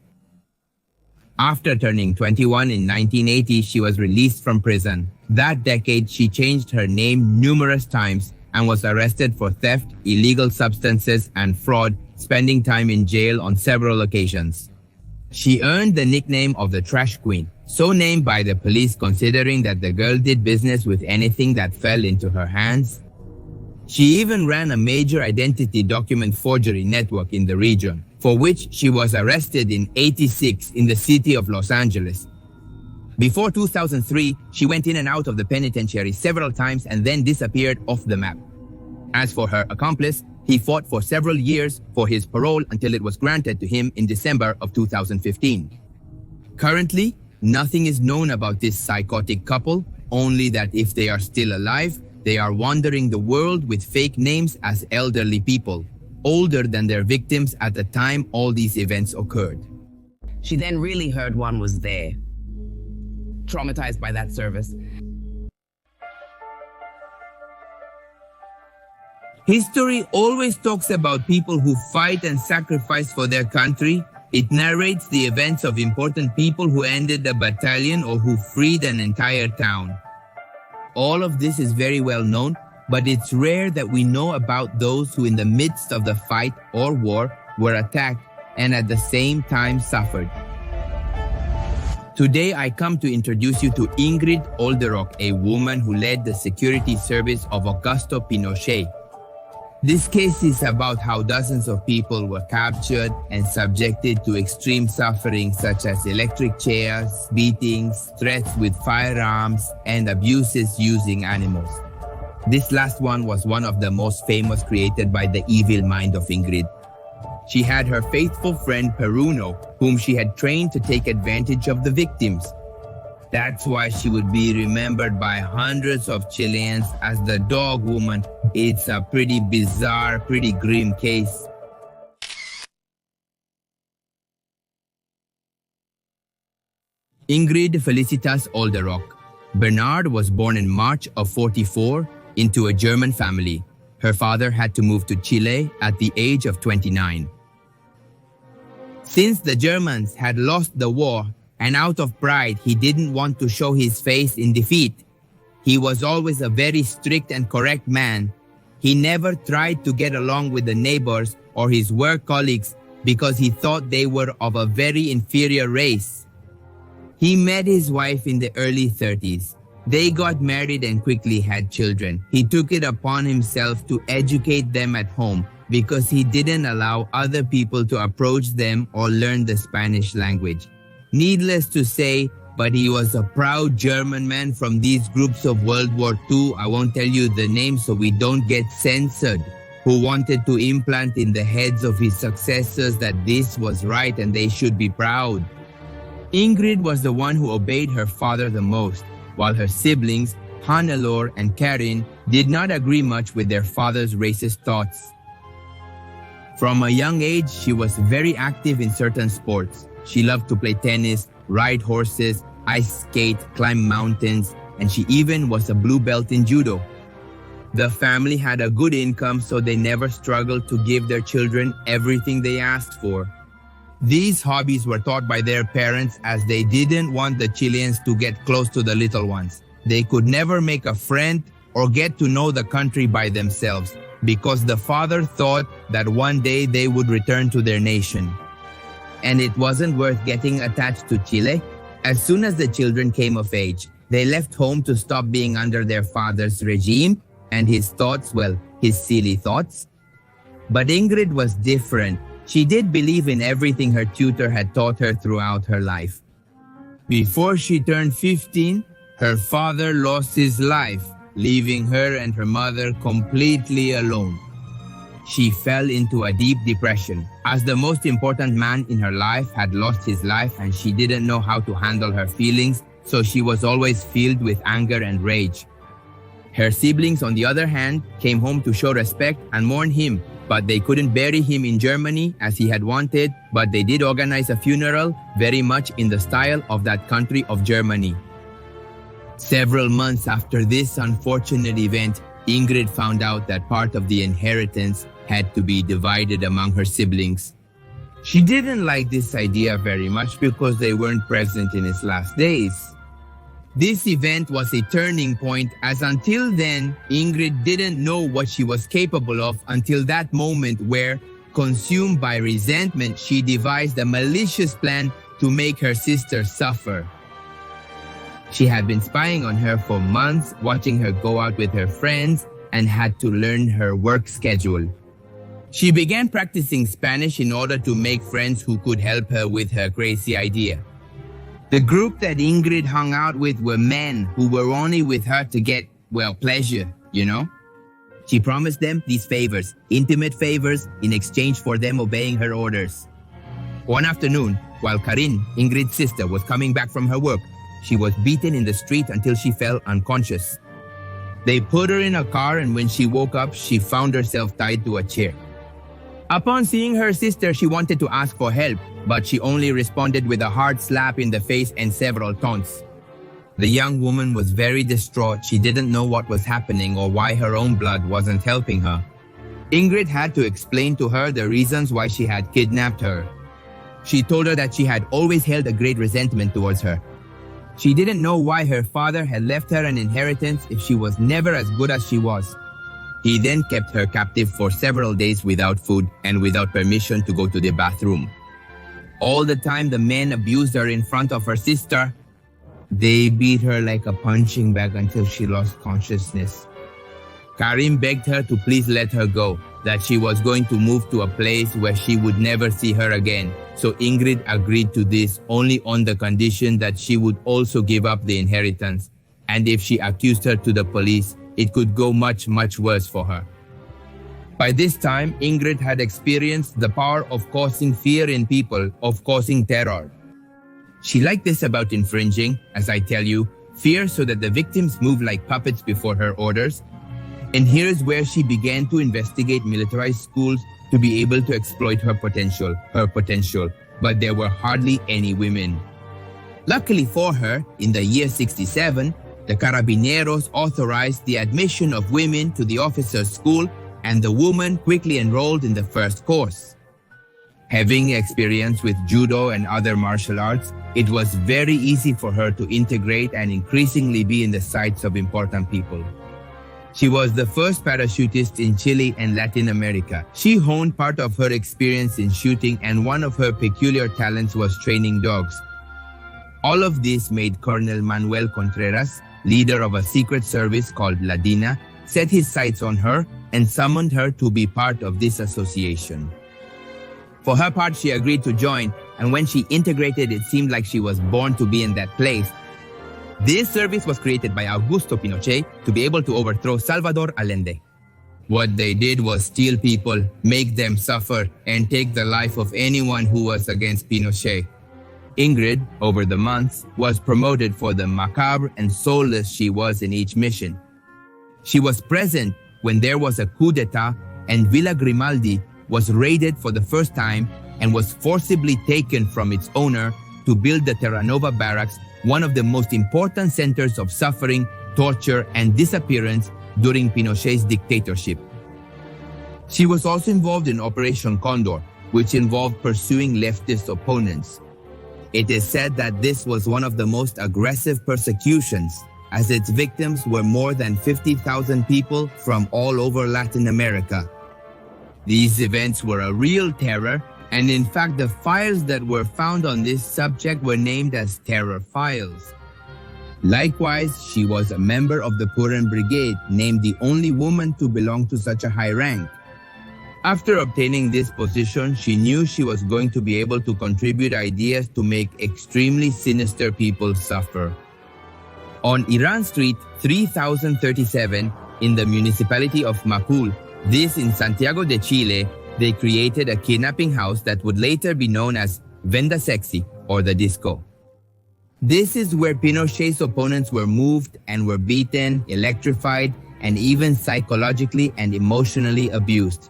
After turning 21 in 1980, she was released from prison. That decade, she changed her name numerous times and was arrested for theft, illegal substances, and fraud, spending time in jail on several occasions. She earned the nickname of the Trash Queen, so named by the police considering that the girl did business with anything that fell into her hands. She even ran a major identity document forgery network in the region, for which she was arrested in '86 in the city of Los Angeles. Before 2003, she went in and out of the penitentiary several times and then disappeared off the map. As for her accomplice, he fought for several years for his parole until it was granted to him in December of 2015. Currently, nothing is known about this psychotic couple, only that if they are still alive, they are wandering the world with fake names as elderly people, older than their victims at the time all these events occurred. She then really heard one was there. Traumatized by that service. History always talks about people who fight and sacrifice for their country. It narrates the events of important people who ended a battalion or who freed an entire town. All of this is very well known, but it's rare that we know about those who in the midst of the fight or war were attacked and at the same time suffered. Today, I come to introduce you to Ingrid Olderock, a woman who led the security service of Augusto Pinochet. This case is about how dozens of people were captured and subjected to extreme suffering such as electric chairs, beatings, threats with firearms, and abuses using animals. This last one was one of the most famous created by the evil mind of Ingrid. She had her faithful friend Peruno, whom she had trained to take advantage of the victims. That's why she would be remembered by hundreds of Chileans as the dog woman. It's a pretty bizarre, pretty grim case. Ingrid Felicitas Olderock. Bernard was born in March of '44 into a German family. Her father had to move to Chile at the age of 29. Since the Germans had lost the war, and out of pride, he didn't want to show his face in defeat. He was always a very strict and correct man. He never tried to get along with the neighbors or his work colleagues because he thought they were of a very inferior race. He met his wife in the early 30s. They got married and quickly had children. He took it upon himself to educate them at home because he didn't allow other people to approach them or learn the Spanish language. Needless to say, but he was a proud German man from these groups of World War II, I won't tell you the names so we don't get censored, who wanted to implant in the heads of his successors that this was right and they should be proud. Ingrid was the one who obeyed her father the most, while her siblings, Hannelore and Karin did not agree much with their father's racist thoughts. From a young age, she was very active in certain sports. She loved to play tennis, ride horses, ice skate, climb mountains, and she even was a blue belt in judo. The family had a good income, so they never struggled to give their children everything they asked for. These hobbies were taught by their parents as they didn't want the Chileans to get close to the little ones. They could never make a friend or get to know the country by themselves because the father thought that one day they would return to their nation. And it wasn't worth getting attached to Chile. As soon as the children came of age, they left home to stop being under their father's regime and his thoughts, well, his silly thoughts. But Ingrid was different. She did believe in everything her tutor had taught her throughout her life. Before she turned 15, her father lost his life, leaving her and her mother completely alone. She fell into a deep depression, as the most important man in her life had lost his life and she didn't know how to handle her feelings, so she was always filled with anger and rage. Her siblings, on the other hand, came home to show respect and mourn him, but they couldn't bury him in Germany as he had wanted, but they did organize a funeral very much in the style of that country of Germany. Several months after this unfortunate event, Ingrid found out that part of the inheritance had to be divided among her siblings. She didn't like this idea very much because they weren't present in his last days. This event was a turning point, as until then, Ingrid didn't know what she was capable of until that moment where, consumed by resentment, she devised a malicious plan to make her sister suffer. She had been spying on her for months, watching her go out with her friends, and had to learn her work schedule. She began practicing Spanish in order to make friends who could help her with her crazy idea. The group that Ingrid hung out with were men who were only with her to get, well, pleasure, you know? She promised them these favors, intimate favors, in exchange for them obeying her orders. One afternoon, while Karin, Ingrid's sister, was coming back from her work, she was beaten in the street until she fell unconscious. They put her in a car, and when she woke up, she found herself tied to a chair. Upon seeing her sister, she wanted to ask for help, but she only responded with a hard slap in the face and several taunts. The young woman was very distraught. She didn't know what was happening or why her own blood wasn't helping her. Ingrid had to explain to her the reasons why she had kidnapped her. She told her that she had always held a great resentment towards her. She didn't know why her father had left her an inheritance if she was never as good as she was. He then kept her captive for several days without food and without permission to go to the bathroom. All the time the men abused her in front of her sister. They beat her like a punching bag until she lost consciousness. Karim begged her to please let her go, that she was going to move to a place where she would never see her again. So Ingrid agreed to this only on the condition that she would also give up the inheritance. And if she accused her to the police, it could go much, much worse for her. By this time, Ingrid had experienced the power of causing fear in people, of causing terror. She liked this about infringing, as I tell you, fear so that the victims move like puppets before her orders. And here's where she began to investigate militarized schools to be able to exploit her potential. But there were hardly any women. Luckily for her, in the year 67, the Carabineros authorized the admission of women to the officers' school, and the woman quickly enrolled in the first course. Having experience with judo and other martial arts, it was very easy for her to integrate and increasingly be in the sights of important people. She was the first parachutist in Chile and Latin America. She honed part of her experience in shooting, and one of her peculiar talents was training dogs. All of this made Colonel Manuel Contreras, leader of a secret service called La DINA, set his sights on her and summoned her to be part of this association. For her part, she agreed to join, and when she integrated, it seemed like she was born to be in that place. This service was created by Augusto Pinochet to be able to overthrow Salvador Allende. What they did was steal people, make them suffer, and take the life of anyone who was against Pinochet. Ingrid, over the months, was promoted for the macabre and soulless she was in each mission. She was present when there was a coup d'etat and Villa Grimaldi was raided for the first time and was forcibly taken from its owner to build the Terranova barracks, one of the most important centers of suffering, torture, and disappearance during Pinochet's dictatorship. She was also involved in Operation Condor, which involved pursuing leftist opponents. It is said that this was one of the most aggressive persecutions, as its victims were more than 50,000 people from all over Latin America. These events were a real terror, and in fact the files that were found on this subject were named as terror files. Likewise, she was a member of the Puran Brigade, named the only woman to belong to such a high rank. After obtaining this position, she knew she was going to be able to contribute ideas to make extremely sinister people suffer. On Iran Street 3037 in the municipality of Macul, this in Santiago de Chile, they created a kidnapping house that would later be known as Venda Sexy or the Disco. This is where Pinochet's opponents were moved and were beaten, electrified, and even psychologically and emotionally abused.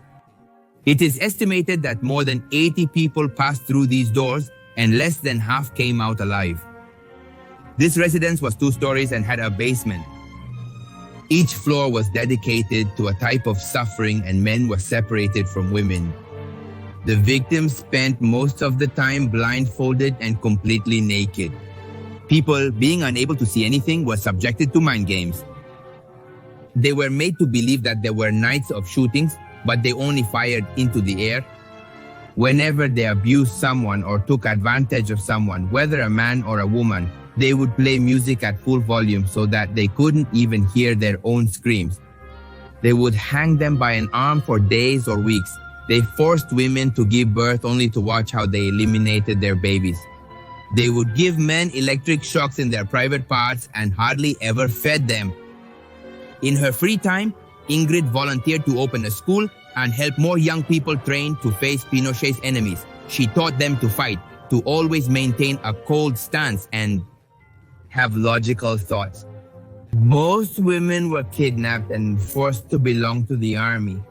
It is estimated that more than 80 people passed through these doors and less than half came out alive. This residence was 2 stories and had a basement. Each floor was dedicated to a type of suffering, and men were separated from women. The victims spent most of the time blindfolded and completely naked. People, being unable to see anything, were subjected to mind games. They were made to believe that there were nights of shootings, but they only fired into the air. Whenever they abused someone or took advantage of someone, whether a man or a woman, they would play music at full volume so that they couldn't even hear their own screams. They would hang them by an arm for days or weeks. They forced women to give birth only to watch how they eliminated their babies. They would give men electric shocks in their private parts and hardly ever fed them. In her free time, Ingrid volunteered to open a school and help more young people train to face Pinochet's enemies. She taught them to fight, to always maintain a cold stance and have logical thoughts. Most women were kidnapped and forced to belong to the army.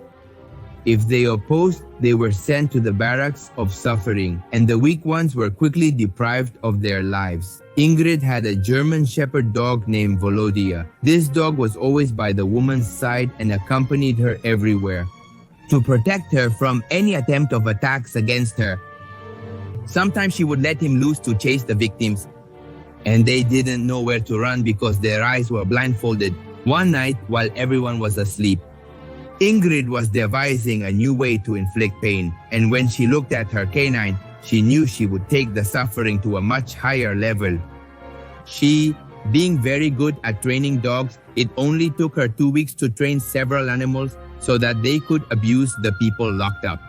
If they opposed, they were sent to the barracks of suffering, and the weak ones were quickly deprived of their lives. Ingrid had a German Shepherd dog named Volodya. This dog was always by the woman's side and accompanied her everywhere, to protect her from any attempt of attacks against her. Sometimes she would let him loose to chase the victims, and they didn't know where to run because their eyes were blindfolded. One night, while everyone was asleep, Ingrid was devising a new way to inflict pain, and when she looked at her canine, she knew she would take the suffering to a much higher level. She, being very good at training dogs, it only took her 2 weeks to train several animals so that they could abuse the people locked up.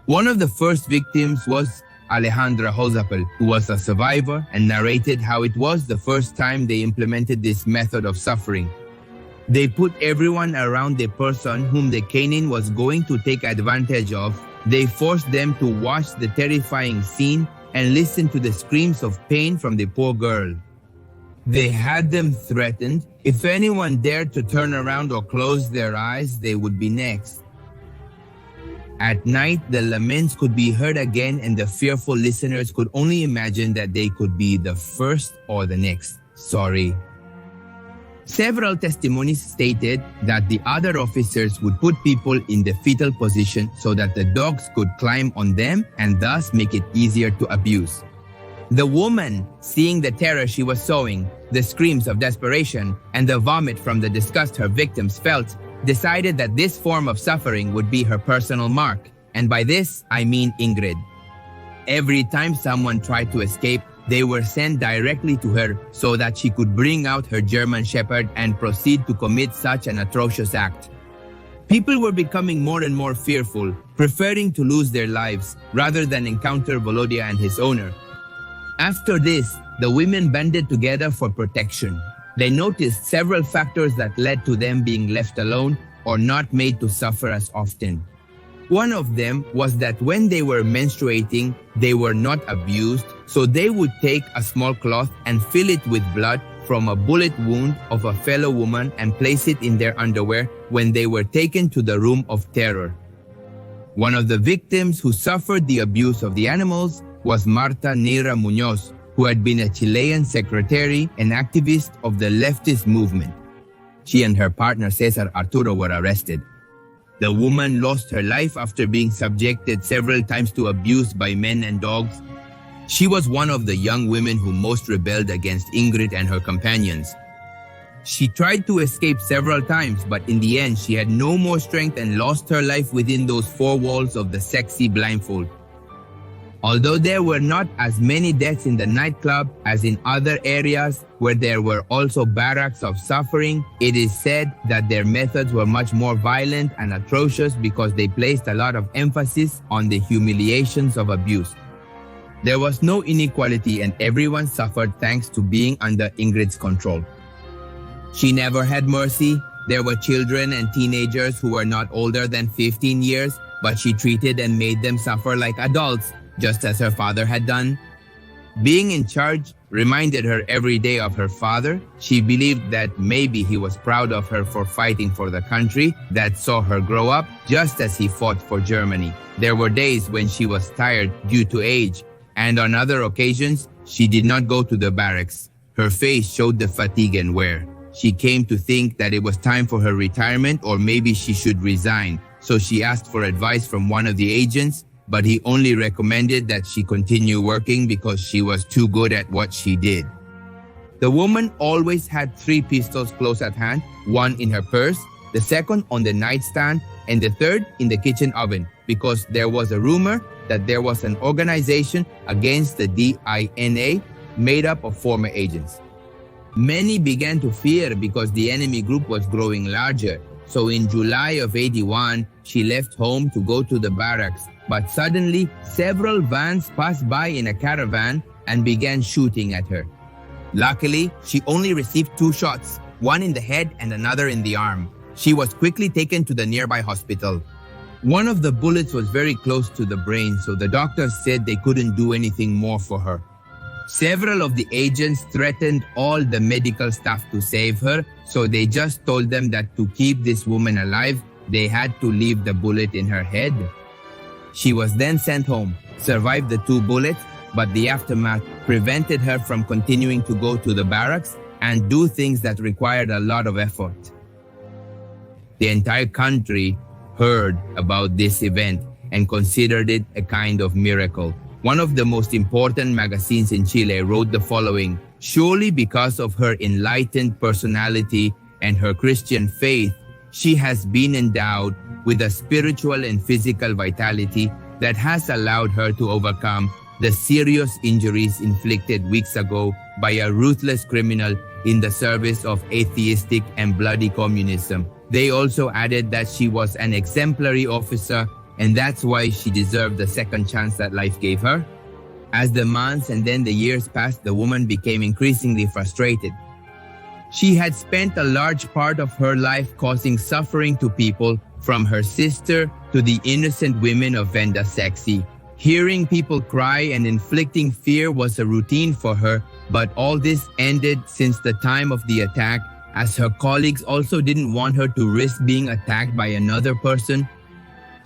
One of the first victims was Alejandra Hozapel, who was a survivor and narrated how it was the first time they implemented this method of suffering. They put everyone around the person whom the canine was going to take advantage of. They forced them to watch the terrifying scene and listen to the screams of pain from the poor girl. They had them threatened. If anyone dared to turn around or close their eyes, they would be next. At night, the laments could be heard again, and the fearful listeners could only imagine that they could be the first or the next. Sorry. Several testimonies stated that the other officers would put people in the fetal position so that the dogs could climb on them and thus make it easier to abuse. The woman, seeing the terror she was sowing, the screams of desperation, and the vomit from the disgust her victims felt, decided that this form of suffering would be her personal mark. And by this, I mean Ingrid. Every time someone tried to escape, they were sent directly to her so that she could bring out her German Shepherd and proceed to commit such an atrocious act. People were becoming more and more fearful, preferring to lose their lives rather than encounter Volodya and his owner. After this, the women banded together for protection. They noticed several factors that led to them being left alone or not made to suffer as often. One of them was that when they were menstruating, they were not abused, So they would take a small cloth and fill it with blood from a bullet wound of a fellow woman and place it in their underwear when they were taken to the room of terror. One of the victims who suffered the abuse of the animals was Marta Neira Muñoz, who had been a Chilean secretary and activist of the leftist movement. She and her partner Cesar Arturo were arrested. The woman lost her life after being subjected several times to abuse by men and dogs. She was one of the young women who most rebelled against Ingrid and her companions. She tried to escape several times, but in the end, she had no more strength and lost her life within those four walls of the sexy blindfold. Although there were not as many deaths in the nightclub as in other areas where there were also barracks of suffering, it is said that their methods were much more violent and atrocious because they placed a lot of emphasis on the humiliations of abuse. There was no inequality and everyone suffered thanks to being under Ingrid's control. She never had mercy. There were children and teenagers who were not older than 15 years, but she treated and made them suffer like adults, just as her father had done. Being in charge reminded her every day of her father. She believed that maybe he was proud of her for fighting for the country that saw her grow up, just as he fought for Germany. There were days when she was tired due to age, and on other occasions, she did not go to the barracks. Her face showed the fatigue and wear. She came to think that it was time for her retirement or maybe she should resign. So she asked for advice from one of the agents, but he only recommended that she continue working because she was too good at what she did. The woman always had 3 pistols close at hand, one in her purse, the second on the nightstand, and the third in the kitchen oven, because there was a rumor that there was an organization against the DINA made up of former agents. Many began to fear because the enemy group was growing larger. So in July of '81, she left home to go to the barracks. But suddenly, several vans passed by in a caravan and began shooting at her. Luckily, she only received 2 shots, one in the head and another in the arm. She was quickly taken to the nearby hospital. One of the bullets was very close to the brain, so the doctors said they couldn't do anything more for her. Several of the agents threatened all the medical staff to save her, so they just told them that to keep this woman alive, they had to leave the bullet in her head. She was then sent home, survived the 2 bullets, but the aftermath prevented her from continuing to go to the barracks and do things that required a lot of effort. The entire country heard about this event and considered it a kind of miracle. One of the most important magazines in Chile wrote the following: "Surely because of her enlightened personality and her Christian faith, she has been endowed with a spiritual and physical vitality that has allowed her to overcome the serious injuries inflicted weeks ago by a ruthless criminal in the service of atheistic and bloody communism." They also added that she was an exemplary officer, and that's why she deserved the second chance that life gave her. As the months and then the years passed, the woman became increasingly frustrated. She had spent a large part of her life causing suffering to people, from her sister to the innocent women of Venda Sexy. Hearing people cry and inflicting fear was a routine for her, but all this ended since the time of the attack, as her colleagues also didn't want her to risk being attacked by another person.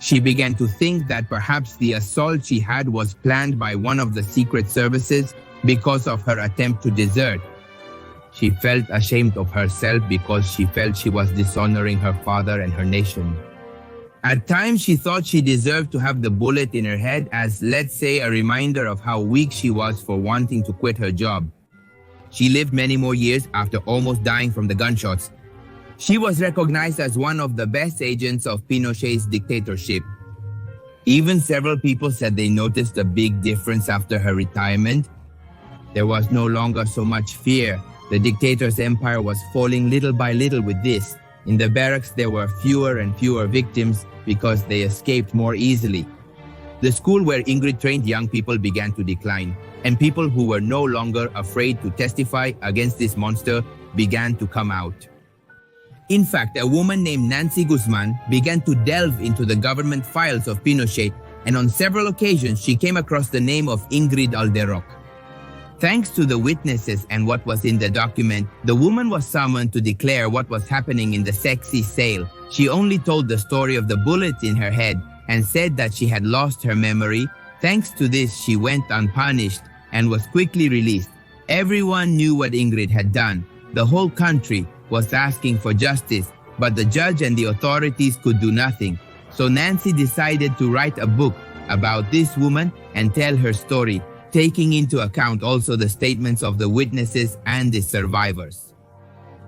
She began to think that perhaps the assault she had was planned by one of the secret services because of her attempt to desert. She felt ashamed of herself because she felt she was dishonoring her father and her nation. At times, she thought she deserved to have the bullet in her head as, let's say, a reminder of how weak she was for wanting to quit her job. She lived many more years after almost dying from the gunshots. She was recognized as one of the best agents of Pinochet's dictatorship. Even several people said they noticed a big difference after her retirement. There was no longer so much fear. The dictator's empire was falling little by little with this. In the barracks, there were fewer and fewer victims because they escaped more easily. The school where Ingrid trained young people began to decline, and people who were no longer afraid to testify against this monster began to come out. In fact, a woman named Nancy Guzman began to delve into the government files of Pinochet, and on several occasions she came across the name of Ingrid Olderock. Thanks to the witnesses and what was in the document, the woman was summoned to declare what was happening in the sexy sale. She only told the story of the bullet in her head and said that she had lost her memory. Thanks to this, she went unpunished and was quickly released. Everyone knew what Ingrid had done. The whole country was asking for justice, but the judge and the authorities could do nothing. So Nancy decided to write a book about this woman and tell her story, taking into account also the statements of the witnesses and the survivors.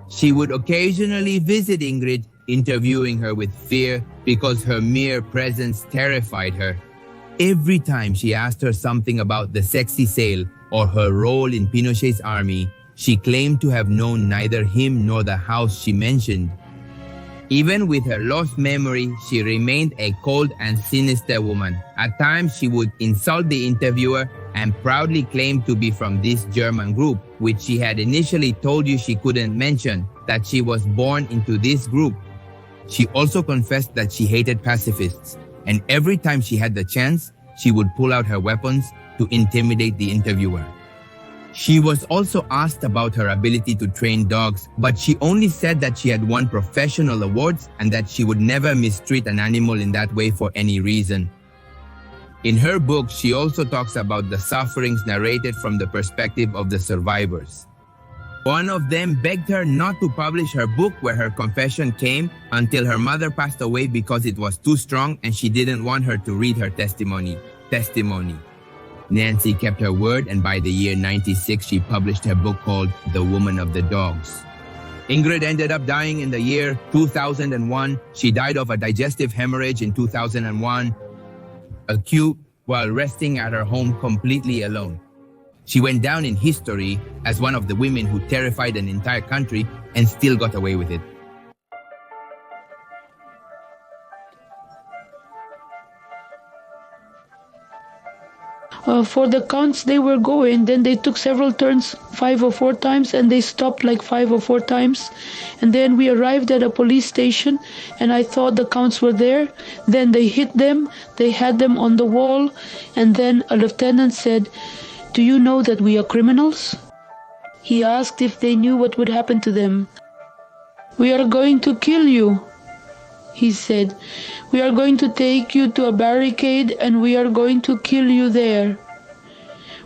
She would occasionally visit Ingrid, interviewing her with fear because her mere presence terrified her. Every time she asked her something about the sexy sale or her role in Pinochet's army, she claimed to have known neither him nor the house she mentioned. Even with her lost memory, she remained a cold and sinister woman. At times, she would insult the interviewer and proudly claim to be from this German group, which she had initially told you she couldn't mention, that she was born into this group. She also confessed that she hated pacifists, and every time she had the chance, she would pull out her weapons to intimidate the interviewer. She was also asked about her ability to train dogs, but she only said that she had won professional awards and that she would never mistreat an animal in that way for any reason. In her book, she also talks about the sufferings narrated from the perspective of the survivors. One of them begged her not to publish her book where her confession came until her mother passed away because it was too strong and she didn't want her to read her testimony. Nancy kept her word, and by the year 96, she published her book called The Woman of the Dogs. Ingrid ended up dying in the year 2001. She died of a digestive hemorrhage in 2001, acute, while resting at her home completely alone. She went down in history as one of the women who terrified an entire country and still got away with it. For the counts they were going, then they took several turns 5 or 4 times, and they stopped like 5 or 4 times, and then we arrived at a police station and I thought the counts were there. Then they hit them, they had them on the wall, and then a lieutenant said, "Do you know that we are criminals?" He asked if they knew what would happen to them. "We are going to kill you," he said. "We are going to take you to a barricade and we are going to kill you there.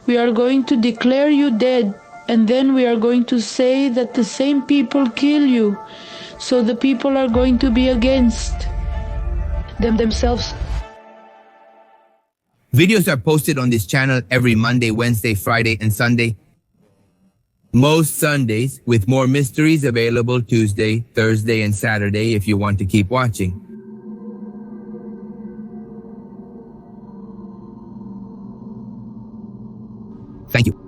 We are going to declare you dead, and then we are going to say that the same people kill you. So the people are going to be against them themselves." Videos are posted on this channel every Monday, Wednesday, Friday, and Sunday. Most Sundays, with more mysteries available Tuesday, Thursday, and Saturday if you want to keep watching. Thank you.